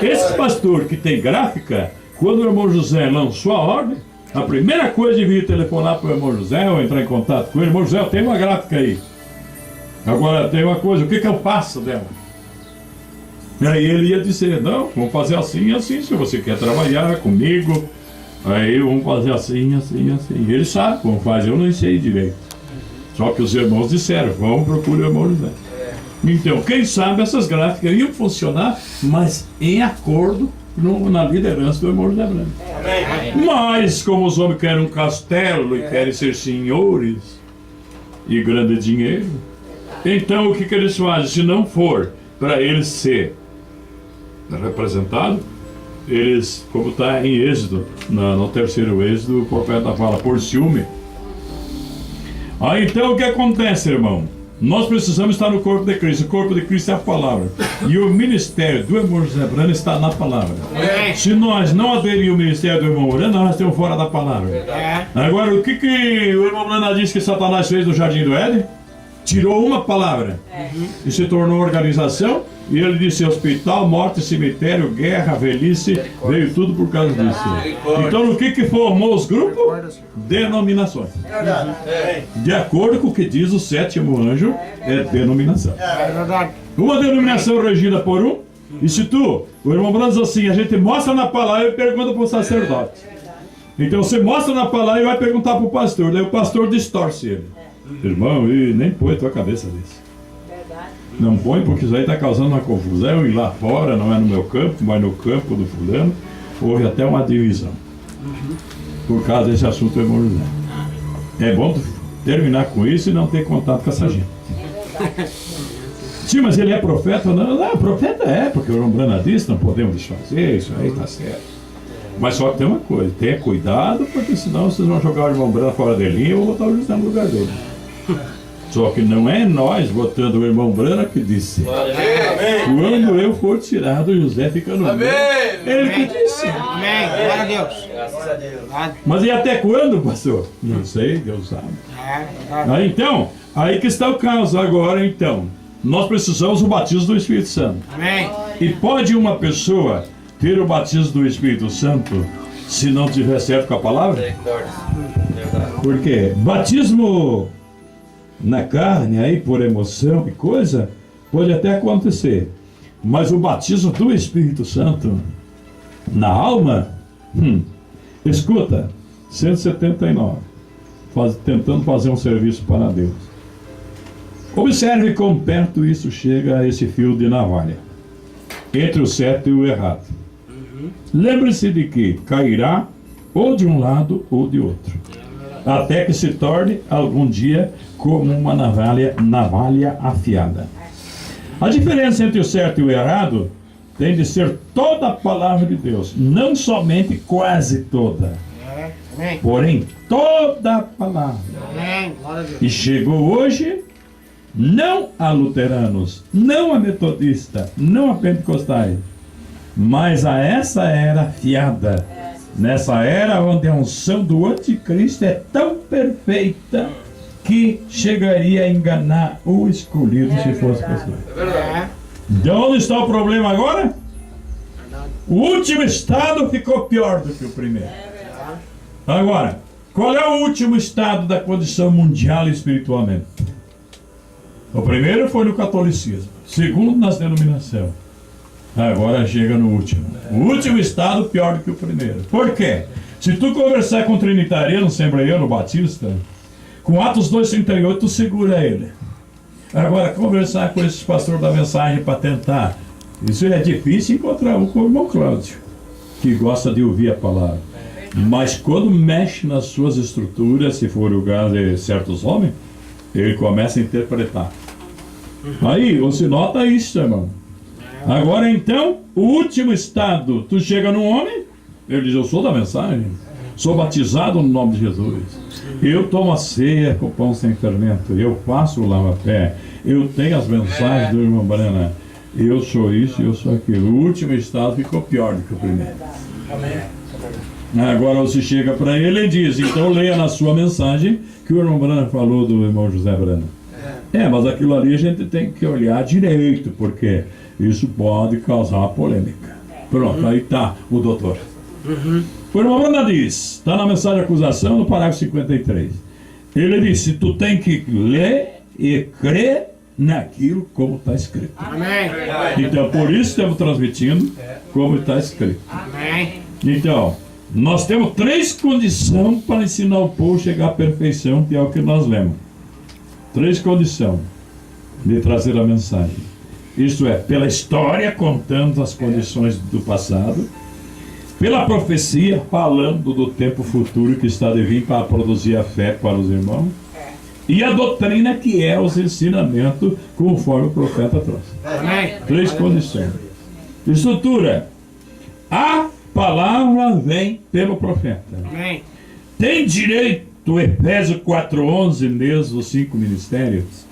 Esse pastor que tem gráfica, quando o irmão José lançou a ordem, a primeira coisa devia telefonar para o irmão José ou entrar em contato com o irmão José, eu tenho uma gráfica aí. Agora tem uma coisa, o que eu faço dela? E aí ele ia dizer, não, vamos fazer assim e assim, se você quer trabalhar comigo, aí vamos fazer assim, assim, assim. Ele sabe como faz, eu não sei direito. Só que os irmãos disseram, vamos procurar o irmão José. Então, quem sabe essas gráficas iam funcionar, mas em acordo na liderança do irmão José Brando. Mas, como os homens querem um castelo e querem ser senhores e grande dinheiro, então o que eles fazem? Se não for para eles ser representado, eles, como está em Êxodo, no terceiro Êxodo, o profeta fala, por ciúme. Aí então o que acontece, irmão? Nós precisamos estar no corpo de Cristo. O corpo de Cristo é a palavra. E o ministério do irmão José Brando está na palavra. Se nós não aderirmos ao ministério do irmão Brando, nós estamos fora da palavra. Agora, o que o irmão Brando disse que Satanás fez no Jardim do Éden? Tirou uma palavra e se tornou organização. E ele disse hospital, morte, cemitério, guerra, velhice, veio tudo por causa disso. Então no que formou os grupos? Denominações. De acordo com o que diz o sétimo anjo, é denominação. Uma denominação regida por um, e se o irmão Brando diz assim, a gente mostra na palavra e pergunta para o sacerdote. Então você mostra na palavra e vai perguntar para o pastor, daí o pastor distorce ele. Irmão, nem põe a tua cabeça nisso. Não põe porque isso aí está causando uma confusão e lá fora não é no meu campo, mas no campo do fulano houve até uma divisão por causa desse assunto do irmão José. É bom terminar com isso e não ter contato com essa gente. Sim, mas ele é profeta? Não, profeta é, porque o irmão Brando disse, não podemos desfazer, isso aí está certo. Mas só que tem uma coisa, tenha cuidado, porque senão vocês vão jogar o irmão Brando fora de linha ou botar o José no lugar dele. Só que não é nós botando o irmão Brando que disse. Quando eu for tirado, o José fica no meio. Ele que disse. Amém. Glória a Deus. Mas e até quando, pastor? Não sei, Deus sabe. Então, aí que está o caso agora, então. Nós precisamos do batismo do Espírito Santo. Amém. E pode uma pessoa ter o batismo do Espírito Santo se não tiver certo com a palavra? Por quê? Batismo na carne, aí por emoção e coisa, pode até acontecer. Mas o batismo do Espírito Santo na alma, escuta, 179, tentando fazer um serviço para Deus. Observe quão perto isso chega a esse fio de navalha, entre o certo e o errado. Lembre-se de que cairá ou de um lado ou de outro, até que se torne algum dia como uma navalha afiada. A diferença entre o certo e o errado tem de ser toda a palavra de Deus, não somente quase toda, porém toda a palavra. E chegou hoje não a luteranos, não a metodistas, não a pentecostais, mas a essa era afiada, nessa era onde a unção do anticristo é tão perfeita que chegaria a enganar o escolhido se fosse pastor. De onde está o problema agora? O último estado ficou pior do que o primeiro. Agora, qual é o último estado da condição mundial espiritualmente? O primeiro foi no catolicismo, segundo nas denominações. Agora chega no último. O último estado pior do que o primeiro. Por quê? Se tu conversar com o trinitariano, assembleiano, batista, com Atos 2,38, tu segura ele. Agora, conversar com esses pastores da mensagem para tentar. Isso é difícil encontrar um como o irmão Cláudio, que gosta de ouvir a palavra. Mas quando mexe nas suas estruturas, se for o caso de certos homens, ele começa a interpretar. Aí, você nota isso, irmão. Agora então, o último estado, tu chega num homem, ele diz, eu sou da mensagem, sou batizado no nome de Jesus, eu tomo a ceia com pão sem fermento, eu faço o lava-pé, eu tenho as mensagens do irmão Brana, eu sou isso e eu sou aquilo. O último estado ficou pior do que o primeiro. Agora você chega para ele e diz, então leia na sua mensagem que o irmão Brana falou do irmão José Brana. Mas aquilo ali a gente tem que olhar direito, porque isso pode causar polêmica. Pronto, aí está o doutor. O irmão Brana diz, está na mensagem de acusação, no parágrafo 53. Ele disse, tu tem que ler e crer naquilo como está escrito. Amém. Então, por isso estamos transmitindo como está escrito. Amém. Então, nós temos 3 condições para ensinar o povo a chegar à perfeição, que é o que nós lemos. 3 condições de trazer a mensagem. Isto é, pela história, contando as condições do passado, pela profecia, falando do tempo futuro que está de vir para produzir a fé para os irmãos, e a doutrina, que é os ensinamentos conforme o profeta trouxe. Amém. 3 condições. Estrutura. A palavra vem pelo profeta. Amém. Tem direito, Efésios 4:11, mesmo os 5 ministérios?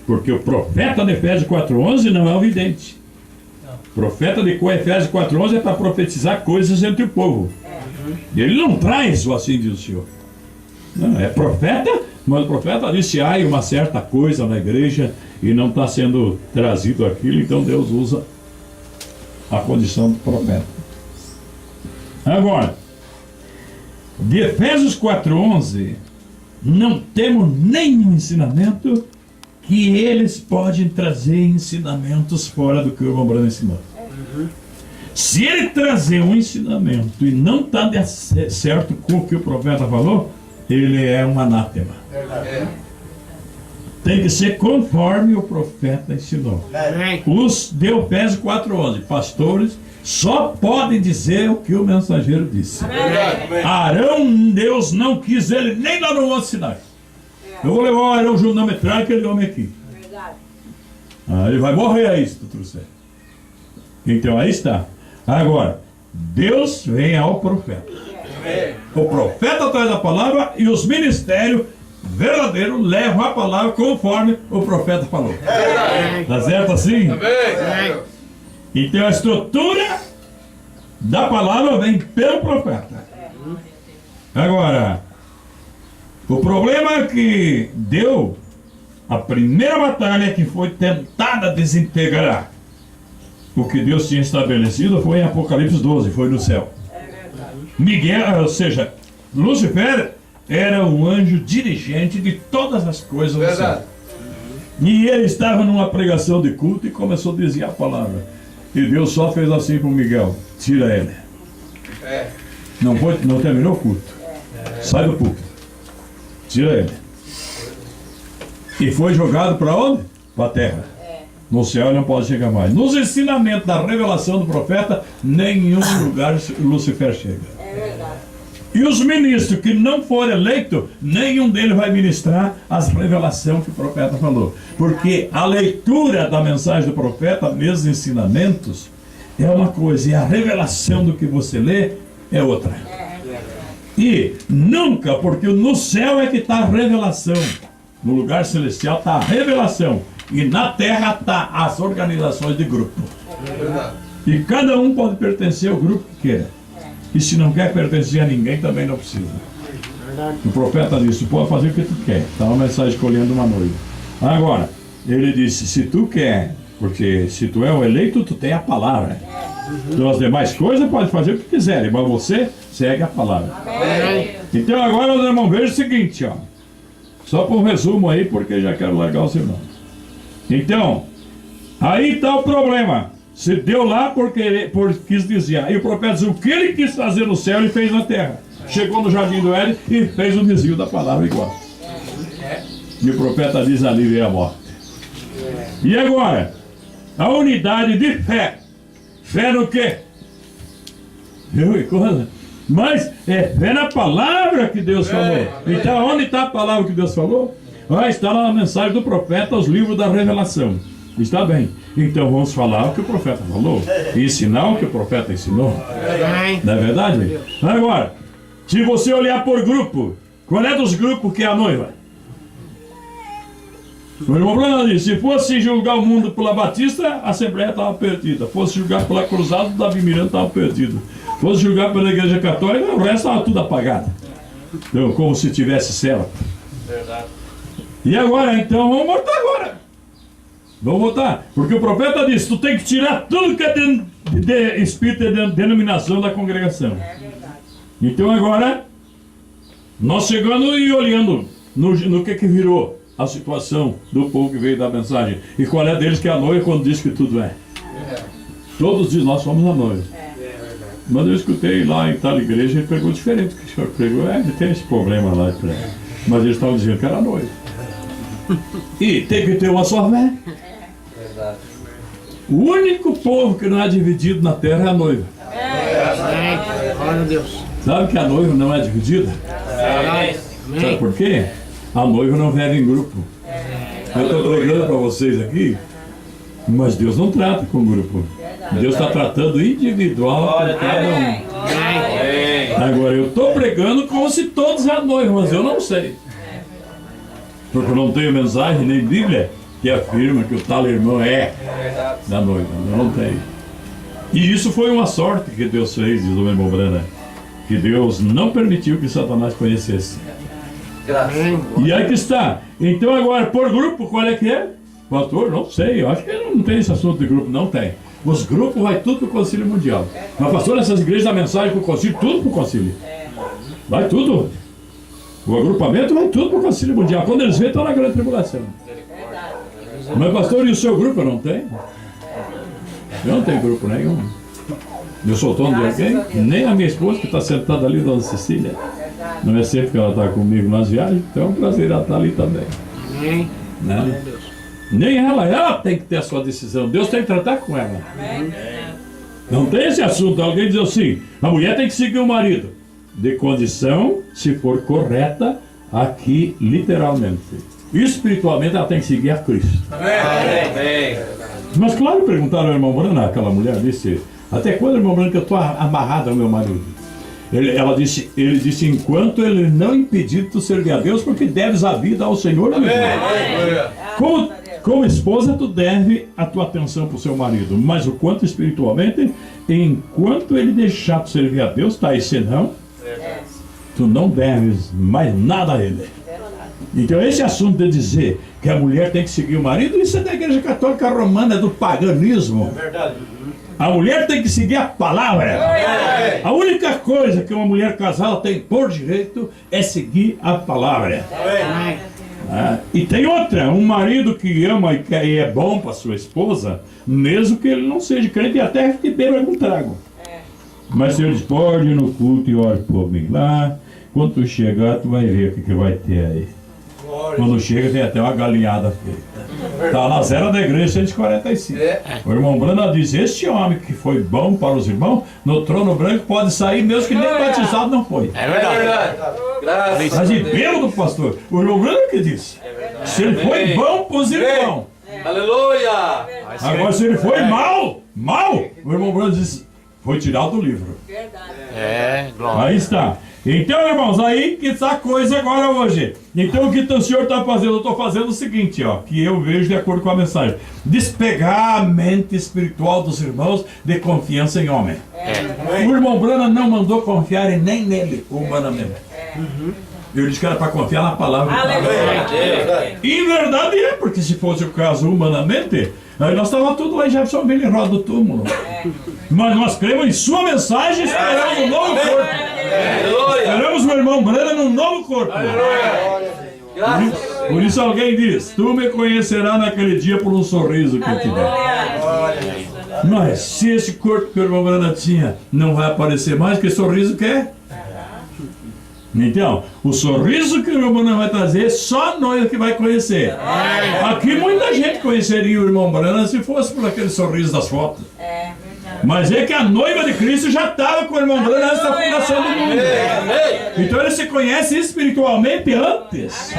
Porque o profeta de Efésios 4:11 não é o vidente. O profeta de Efésios 4:11 é para profetizar coisas entre o povo. E ele não traz o assim diz o Senhor. Não, é profeta, mas o profeta diz se há uma certa coisa na igreja e não está sendo trazido aquilo, então Deus usa a condição do profeta. Agora, de Efésios 4:11, não temos nenhum ensinamento que eles podem trazer ensinamentos fora do que o irmão Branham ensinou. Se ele trazer um ensinamento e não está certo com o que o profeta falou, ele é um anátema. Tem que ser conforme o profeta ensinou. Amém. Os de Efésios 4:11, pastores só podem dizer o que o mensageiro disse. Arão, Deus não quis ele nem lá no Monte Sinai. Eu vou levar o Arão junto na metralha, aquele homem aqui. Ele vai morrer aí se tu trouxer. Então aí está. Agora, Deus vem ao profeta. O profeta traz a palavra e os ministérios verdadeiros levam a palavra conforme o profeta falou. Tá certo assim? Amém. Então a estrutura da palavra vem pelo profeta. Agora, o problema é que deu a primeira batalha que foi tentada desintegrar o que Deus tinha estabelecido foi em Apocalipse 12, foi no céu. Miguel, ou seja, Lúcifer era o anjo dirigente de todas as coisas do céu. E ele estava numa pregação de culto e começou a dizer a palavra. E Deus só fez assim com Miguel: tira ele. Não terminou o culto. Sai do púlpito. Tira ele. E foi jogado para onde? Para a terra. No céu ele não pode chegar mais. Nos ensinamentos da revelação do profeta, nenhum lugar Lúcifer chega. E os ministros que não forem eleitos, nenhum deles vai ministrar as revelações que o profeta falou. Porque a leitura da mensagem do profeta, mesmo ensinamentos, é uma coisa, e a revelação do que você lê é outra. E nunca, porque no céu é que está a revelação. No lugar celestial está a revelação. E na terra está as organizações de grupo. E cada um pode pertencer ao grupo que quer. E se não quer pertencer a ninguém, também não precisa. O profeta disse: pode fazer o que tu quer. Está uma mensagem escolhendo uma noiva. Agora, ele disse: se tu quer, porque se tu é o eleito, tu tem a palavra. Então as demais coisas pode fazer o que quiserem, mas você segue a palavra. Então agora nós vamos ver o seguinte, ó. Só para um resumo aí, porque já quero largar o sermão. Então, aí está o problema. Se deu lá porque quis desviar. E o profeta diz: o que ele quis fazer no céu, ele fez na terra. Chegou no jardim do Éden e fez o desvio da palavra igual. E o profeta diz: ali veio a morte. E agora? A unidade de fé. Fé no quê? Viu que coisa? Mas é fé na palavra que Deus falou. Então onde está a palavra que Deus falou? Está lá na mensagem do profeta, os livros da revelação. Está bem. Então vamos falar o que o profeta falou. E ensinar o que o profeta ensinou. Não é verdade? Agora, se você olhar por grupo, qual é dos grupos que é a noiva? O irmão Branham disse: se fosse julgar o mundo pela Batista, a Assembleia estava perdida. Fosse julgar pela Cruzada, o Davi Miranda estava perdido. Fosse julgar pela Igreja Católica, o resto estava tudo apagado. Então, como se tivesse certo. Verdade. E agora, então, vamos voltar agora. Vamos voltar. Porque o profeta disse: tu tem que tirar tudo que é de espírito e de denominação da congregação. Então agora, nós chegando e olhando no que virou. a situação do povo que veio dar mensagem. E qual é deles que é a noiva quando diz que tudo é? Todos dizem, nós somos a noiva. Mas eu escutei lá em tal igreja, ele pregou diferente do que o senhor pregou. Ele tem esse problema lá. Mas eles estavam dizendo que era noiva. E tem que ter uma só fé. O único povo que não é dividido na terra é a noiva. Glória a Deus. Sabe que a noiva não é dividida? Sabe por quê? A noiva não vive em grupo. Eu estou pregando para vocês aqui, mas Deus não trata com grupo. Deus está tratando individual com cada um. Agora eu estou pregando como se todos eram noivos, mas eu não sei. Porque eu não tenho mensagem nem Bíblia que afirma que o tal irmão é da noiva. Eu não tenho. E isso foi uma sorte que Deus fez, diz o irmão Brana, que Deus não permitiu que Satanás conhecesse. E aí que está. Então agora, por grupo, qual é que é? Pastor, não sei, eu acho que não tem esse assunto de grupo, não tem. Os grupos vai tudo para o Concílio Mundial. Mas pastor, essas igrejas dão mensagem para o Concílio, tudo para o Concílio. Vai tudo. O agrupamento vai tudo para o Concílio Mundial. Quando eles vêem, estão na grande tribulação. Mas pastor, e o seu grupo? Eu não tenho. Eu não tenho grupo nenhum. Eu sou dono de alguém, nem a minha esposa que está sentada ali, dona Cecília. Não é sempre que ela está comigo nas viagens, então é um prazer ela estar ali também. Né? Nem ela tem que ter a sua decisão. Deus tem que tratar com ela. Não tem esse assunto. Alguém diz assim, a mulher tem que seguir o marido. De condição, se for correta, aqui literalmente. Espiritualmente ela tem que seguir a Cristo. Mas claro, perguntaram ao irmão Brana, aquela mulher disse, até quando, irmão Brana, que eu estou amarrado ao meu marido? Ele disse, enquanto ele não impedir de tu servir a Deus, porque deves a vida ao Senhor. Como esposa, tu deve a tua atenção para o seu marido, mas o quanto espiritualmente, enquanto ele deixar tu servir a Deus, tá aí, senão, tu não deves mais nada a ele. Então esse assunto de dizer que a mulher tem que seguir o marido, isso é da Igreja Católica Romana, é do paganismo. A mulher tem que seguir a palavra. A única coisa que uma mulher casada tem por direito é seguir a palavra. E tem outra, um marido que ama e é bom para sua esposa, mesmo que ele não seja crente e até que beba algum trago. Mas se eles podem ir no culto e ore por mim lá, quando tu chegar, tu vai ver o que vai ter aí. Quando chega, tem até uma galinhada feita. Está na zero da igreja 145. O irmão Brana diz, este homem que foi bom para os irmãos, no trono branco pode sair mesmo que nem batizado não foi. É verdade. Mas e bêbado, pastor? O irmão Brana que disse. Se ele foi bom para os irmãos. Aleluia! Agora se ele foi mal, o irmão Brana diz, foi tirado do livro. Glória. Aí está. Então, irmãos, aí que está a coisa agora hoje. Então, o que o senhor está fazendo? Eu estou fazendo o seguinte, ó, que eu vejo de acordo com a mensagem. Despegar a mente espiritual dos irmãos de confiança em homem. O irmão Brana não mandou confiar nem nele, humanamente. Eu disse que era para confiar na palavra. E em verdade é, porque se fosse o caso humanamente, aí nós estávamos tudo lá em Jeffersonville, em roda do túmulo. Mas nós cremos em sua mensagem e esperamos um novo corpo. Esperamos o irmão Brana num novo corpo. Por isso alguém diz, tu me conhecerás naquele dia por um sorriso que eu te der. Mas se esse corpo que o irmão Brana tinha não vai aparecer mais, que sorriso que é? Então, o sorriso que o irmão Brana vai trazer, só a noiva que vai conhecer. Aqui muita gente conheceria o irmão Brana se fosse por aquele sorriso das fotos. Mas é que a noiva de Cristo já estava com o irmão Brana antes da fundação do mundo. Então ele se conhece espiritualmente antes.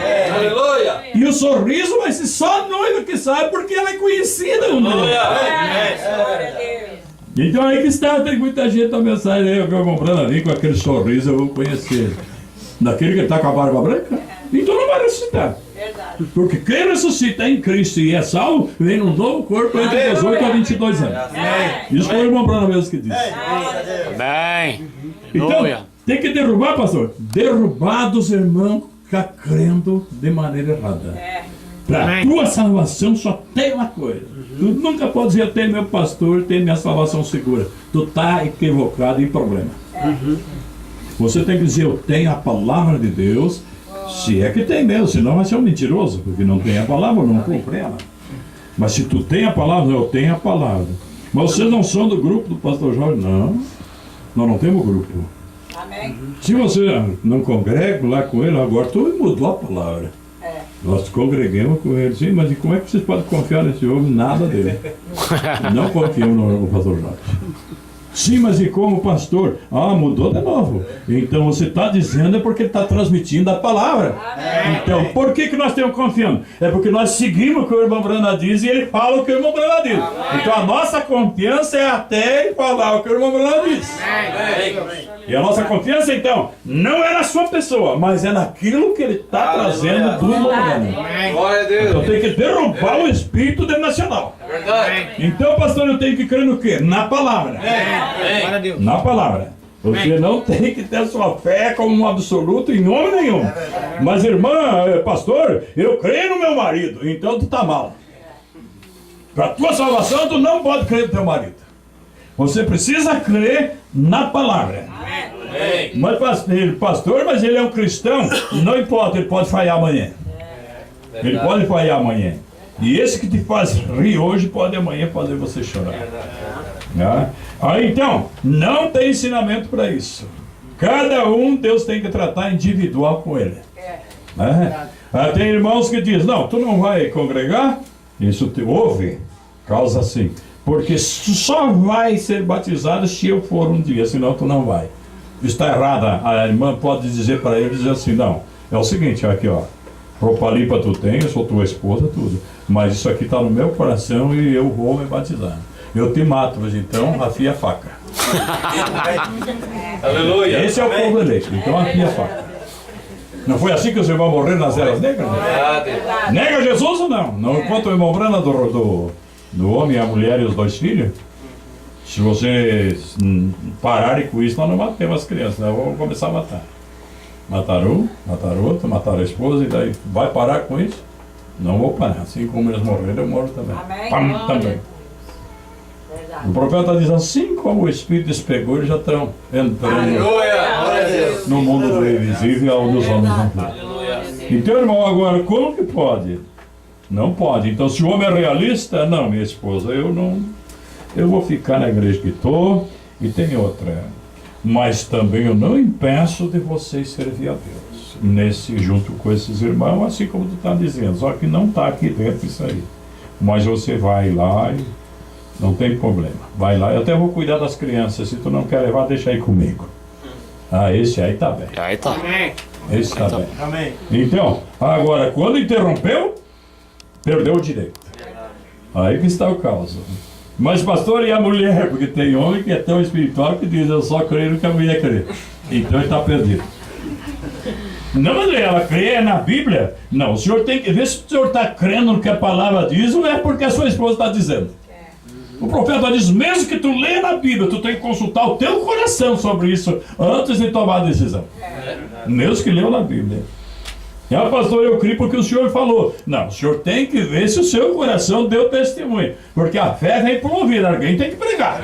E o sorriso vai ser só a noiva que sabe, porque ela é conhecida. Então aí que está, tem muita gente na mensagem aí, o irmão Brana vem com aquele sorriso, eu vou conhecer. Daquele que está com a barba branca, então não vai ressuscitar. Porque quem ressuscita em Cristo e é salvo, vem num novo corpo entre 18 a 22 anos. Isso foi o irmão Brana mesmo que disse. Então, tem que derrubar, pastor. Derrubar dos irmãos que está crendo de maneira errada. Para a tua salvação só tem uma coisa. Tu nunca pode dizer, eu tenho meu pastor, tenho minha salvação segura. Tu está equivocado em problema. Você tem que dizer, eu tenho a palavra de Deus, Se é que tem mesmo, senão vai ser um mentiroso, porque não tem a palavra, não cumpre ela. Mas se tu tem a palavra, eu tenho a palavra. Mas vocês não são do grupo do pastor Jorge? Não, nós não temos grupo. Amém. Se você não congrega lá com ele, agora tu mudou a palavra. Nós congregamos com ele, sim, mas e como é que vocês podem confiar nesse homem? Nada dele. Não confiamos no pastor Jorge. Sim, mas e como pastor? Ah, mudou de novo. Então você está dizendo é porque ele está transmitindo a palavra. Então, por que nós temos confiança? É porque nós seguimos o que o irmão Brana diz e ele fala o que o irmão Brana diz. Então a nossa confiança é até ele falar o que o irmão Brana diz. E a nossa confiança, então, não é na sua pessoa, mas é naquilo que ele está trazendo do irmão Brana. Glória a Deus. Então tem que derrubar o espírito nacional. Verdade. Então, pastor, eu tenho que crer no quê? Na palavra. Na palavra. Você não tem que ter a sua fé como um absoluto em nome nenhum. Mas, irmã, pastor, eu creio no meu marido, então tu está mal. Para tua salvação, tu não pode crer no teu marido. Você precisa crer na palavra. Mas, pastor, mas ele é um cristão, não importa, ele pode falhar amanhã. Ele pode falhar amanhã. E esse que te faz rir hoje pode amanhã fazer você chorar. Aí então, não tem ensinamento para isso. Cada um Deus tem que tratar individual com ele. Tem irmãos que dizem, não, tu não vai congregar? Isso te ouve, causa assim. Porque tu só vai ser batizado se eu for um dia, senão tu não vai. Está errada. A irmã pode dizer para ele, dizer assim, não, é o seguinte, aqui ó, roupa limpa tu tem, eu sou tua esposa, tudo. Mas isso aqui está no meu coração e eu vou me batizar. Eu te mato, mas então afia a faca. Aleluia. Esse é o povo eleito, então afia a faca. Não foi assim que os irmãos morreram nas eras negras? Verdade. Nega Jesus ou não? Não conta o irmão Brana do homem, a mulher e os 2 filhos? Se vocês pararem com isso, nós não matemos as crianças, nós vamos começar a matar. Mataram um, mataram outro, mataram a esposa, e daí vai parar com isso? Não vou parar. Assim como eles morreram, eu morro também. Amém. Também. O profeta está dizendo, assim como o Espírito despegou, eles já estão entrando Aleluia. no mundo do invisível, onde os homens não podem. Então, irmão, agora, como que pode? Não pode. Então, se o homem é realista, não, minha esposa, eu vou ficar na igreja que estou, e tem outra. Mas também eu não impeço de vocês servir a Deus. Junto com esses irmãos, assim como tu está dizendo, só que não está aqui dentro isso aí. Mas você vai lá e não tem problema. Vai lá, eu até vou cuidar das crianças. Se tu não quer levar, deixa aí comigo. Esse aí tá bem. Aí tá. Esse tá bem. Então, agora, quando interrompeu, perdeu o direito. Aí que está o caos. Mas, pastor, e a mulher? Porque tem homem que é tão espiritual que diz, eu só creio no que a mulher crê. Então ele está perdido. Não, mas ela crê na Bíblia? Não, o senhor tem que ver se o senhor está crendo no que a palavra diz ou é porque a sua esposa está dizendo. O profeta diz, mesmo que tu leia na Bíblia, tu tem que consultar o teu coração sobre isso antes de tomar a decisão. Mesmo que leu na Bíblia. Pastor, eu creio porque o senhor falou. Não, o senhor tem que ver se o seu coração deu testemunho. Porque a fé vem por ouvir, alguém tem que pregar.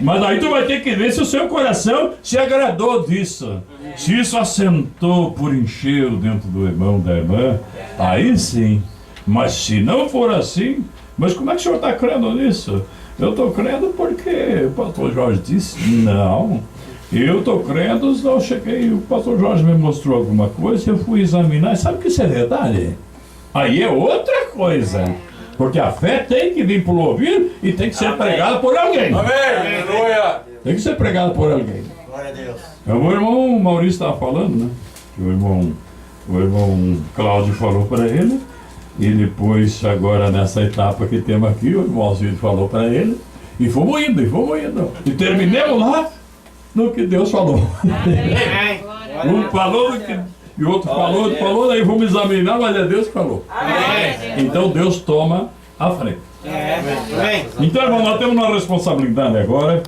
Mas aí tu vai ter que ver se o seu coração se agradou disso. Se isso assentou por encheiro dentro do irmão, da irmã, aí sim. Mas se não for assim, mas como é que o senhor está crendo nisso? Eu estou crendo porque o pastor Jorge disse, não. Eu estou crendo, eu cheguei, o pastor Jorge me mostrou alguma coisa, eu fui examinar, sabe que isso é verdade? Aí é outra coisa. Porque a fé tem que vir por ouvir e tem que ser pregada por alguém. Amém. Aleluia. Tem que ser pregada por alguém. Glória a Deus. O irmão Maurício estava falando, né? Que o irmão Cláudio falou para ele. E depois, agora nessa etapa que temos aqui, o irmão Alcide falou para ele. E fomos indo. E terminamos lá no que Deus falou. Um falou no que, e o outro falou, daí vamos examinar, mas é Deus que falou. Então Deus toma a frente. Então, irmão, nós temos uma responsabilidade agora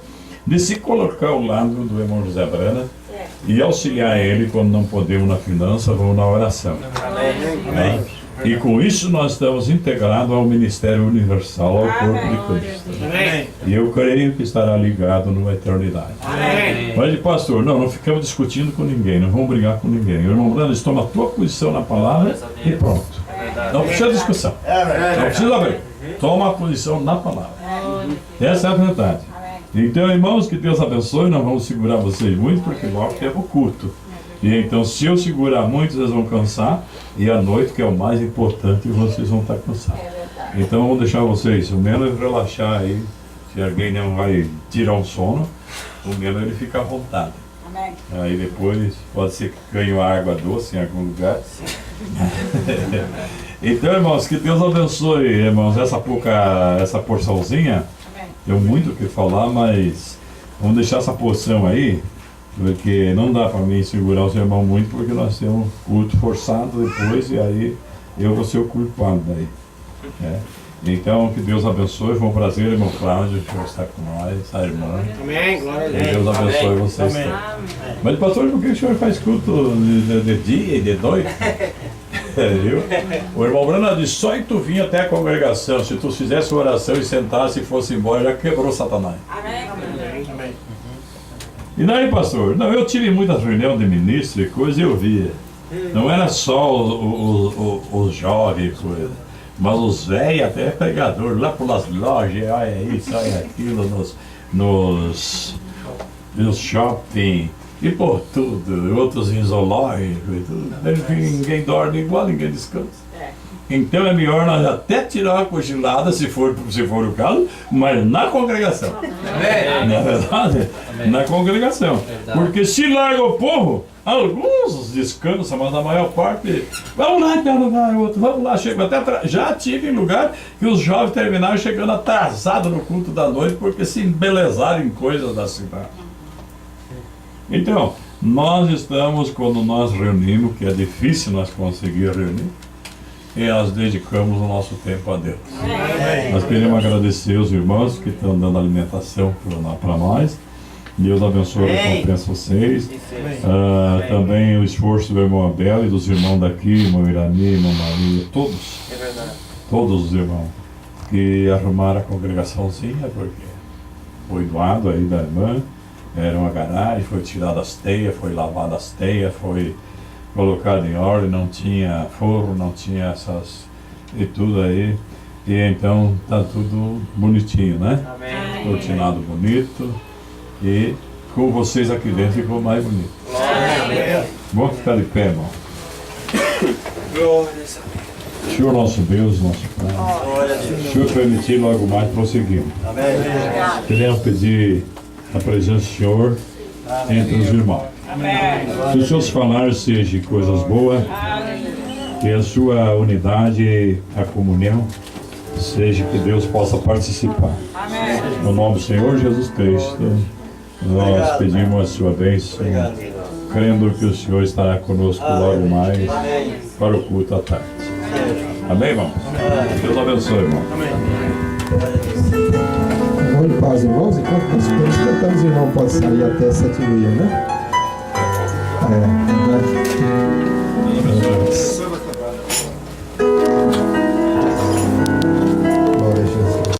de se colocar ao lado do irmão José Brana e auxiliar ele quando não podemos na finança ou na oração. E com isso nós estamos integrados ao Ministério Universal, ao corpo de Cristo. E eu creio que estará ligado numa eternidade. Mas, pastor, não ficamos discutindo com ninguém, não vamos brigar com ninguém. O irmão Branham toma a tua posição na palavra e pronto. Não precisa de discussão. Não precisa abrir. Toma a posição na palavra. Essa é a verdade. Então, irmãos, que Deus abençoe. Não vamos segurar vocês muito, porque logo temos o culto. E então, se eu segurar muito, vocês vão cansar. E à noite, que é o mais importante, vocês vão estar cansados. Então, vamos deixar vocês, o menos relaxar aí. Se alguém não vai tirar um sono, o menos ele fica à vontade. Aí depois, pode ser que ganhe uma água doce em algum lugar. Então, irmãos, que Deus abençoe, irmãos, essa porçãozinha. Tem muito o que falar, mas vamos deixar essa porção aí. Porque não dá para mim segurar o sermão muito, porque nós temos culto forçado depois, e aí eu vou ser o culpado daí. Então, que Deus abençoe, foi um prazer, irmão Cláudio, o senhor está com nós, a irmã. Amém, glória a Que Deus. Deus abençoe vocês todos. Mas, pastor, por que o senhor faz culto de dia e de noite? Viu? O irmão Branham disse, só tu vinha até a congregação, se tu fizesse oração e sentasse e fosse embora, já quebrou Satanás. E daí, pastor? Não, eu tive muitas reuniões de ministros e coisa e eu via. Não era só os jovens e coisa, mas os velhos, até pregadores, lá pelas lojas, olha isso, olha aquilo, nos shopping e por tudo, outros em zoológico e tudo. Ninguém dorme igual, ninguém descansa. Então é melhor nós até tirar uma cochilada, se for o caso, mas na congregação. Na verdade, na congregação. Porque se larga o povo, alguns descansam, mas a maior parte, vamos lá em tal lugar, outro, vamos lá, chega até já tive lugar que os jovens terminaram chegando atrasados no culto da noite, porque se embelezaram em coisas da cidade. Então, nós estamos, quando nós reunimos, que é difícil nós conseguir reunir, e nós dedicamos o nosso tempo a Deus. Nós queremos agradecer os irmãos que estão dando alimentação para nós. Deus abençoe e recompensa vocês. Também o esforço do irmão Abel e dos irmãos daqui, irmão Irani, irmão Maria, todos os irmãos que arrumaram a congregaçãozinha, porque foi doado aí da irmã, era uma garagem, foi tirada as teias, foi lavada as teias, foi colocado em ordem, não tinha forro, não tinha essas e tudo aí. E então tá tudo bonitinho, né? Cortinado bonito. E com vocês aqui dentro ficou mais bonito. Vamos ficar de pé, irmão. Senhor nosso Deus, nosso Pai, se o Senhor permitir, logo mais prosseguimos. Queremos pedir a presença do Senhor entre os irmãos. Que os seus falares sejam coisas boas, que a sua unidade, a comunhão, seja que Deus possa participar. No nome do Senhor Jesus Cristo, nós pedimos a sua bênção, crendo que o Senhor estará conosco logo mais para o culto à tarde. Amém, irmão? Deus abençoe, irmão. Vamos em paz, irmãos, enquanto nós estamos cantando, os irmãos podem sair até 7h30, né? Deus abençoe.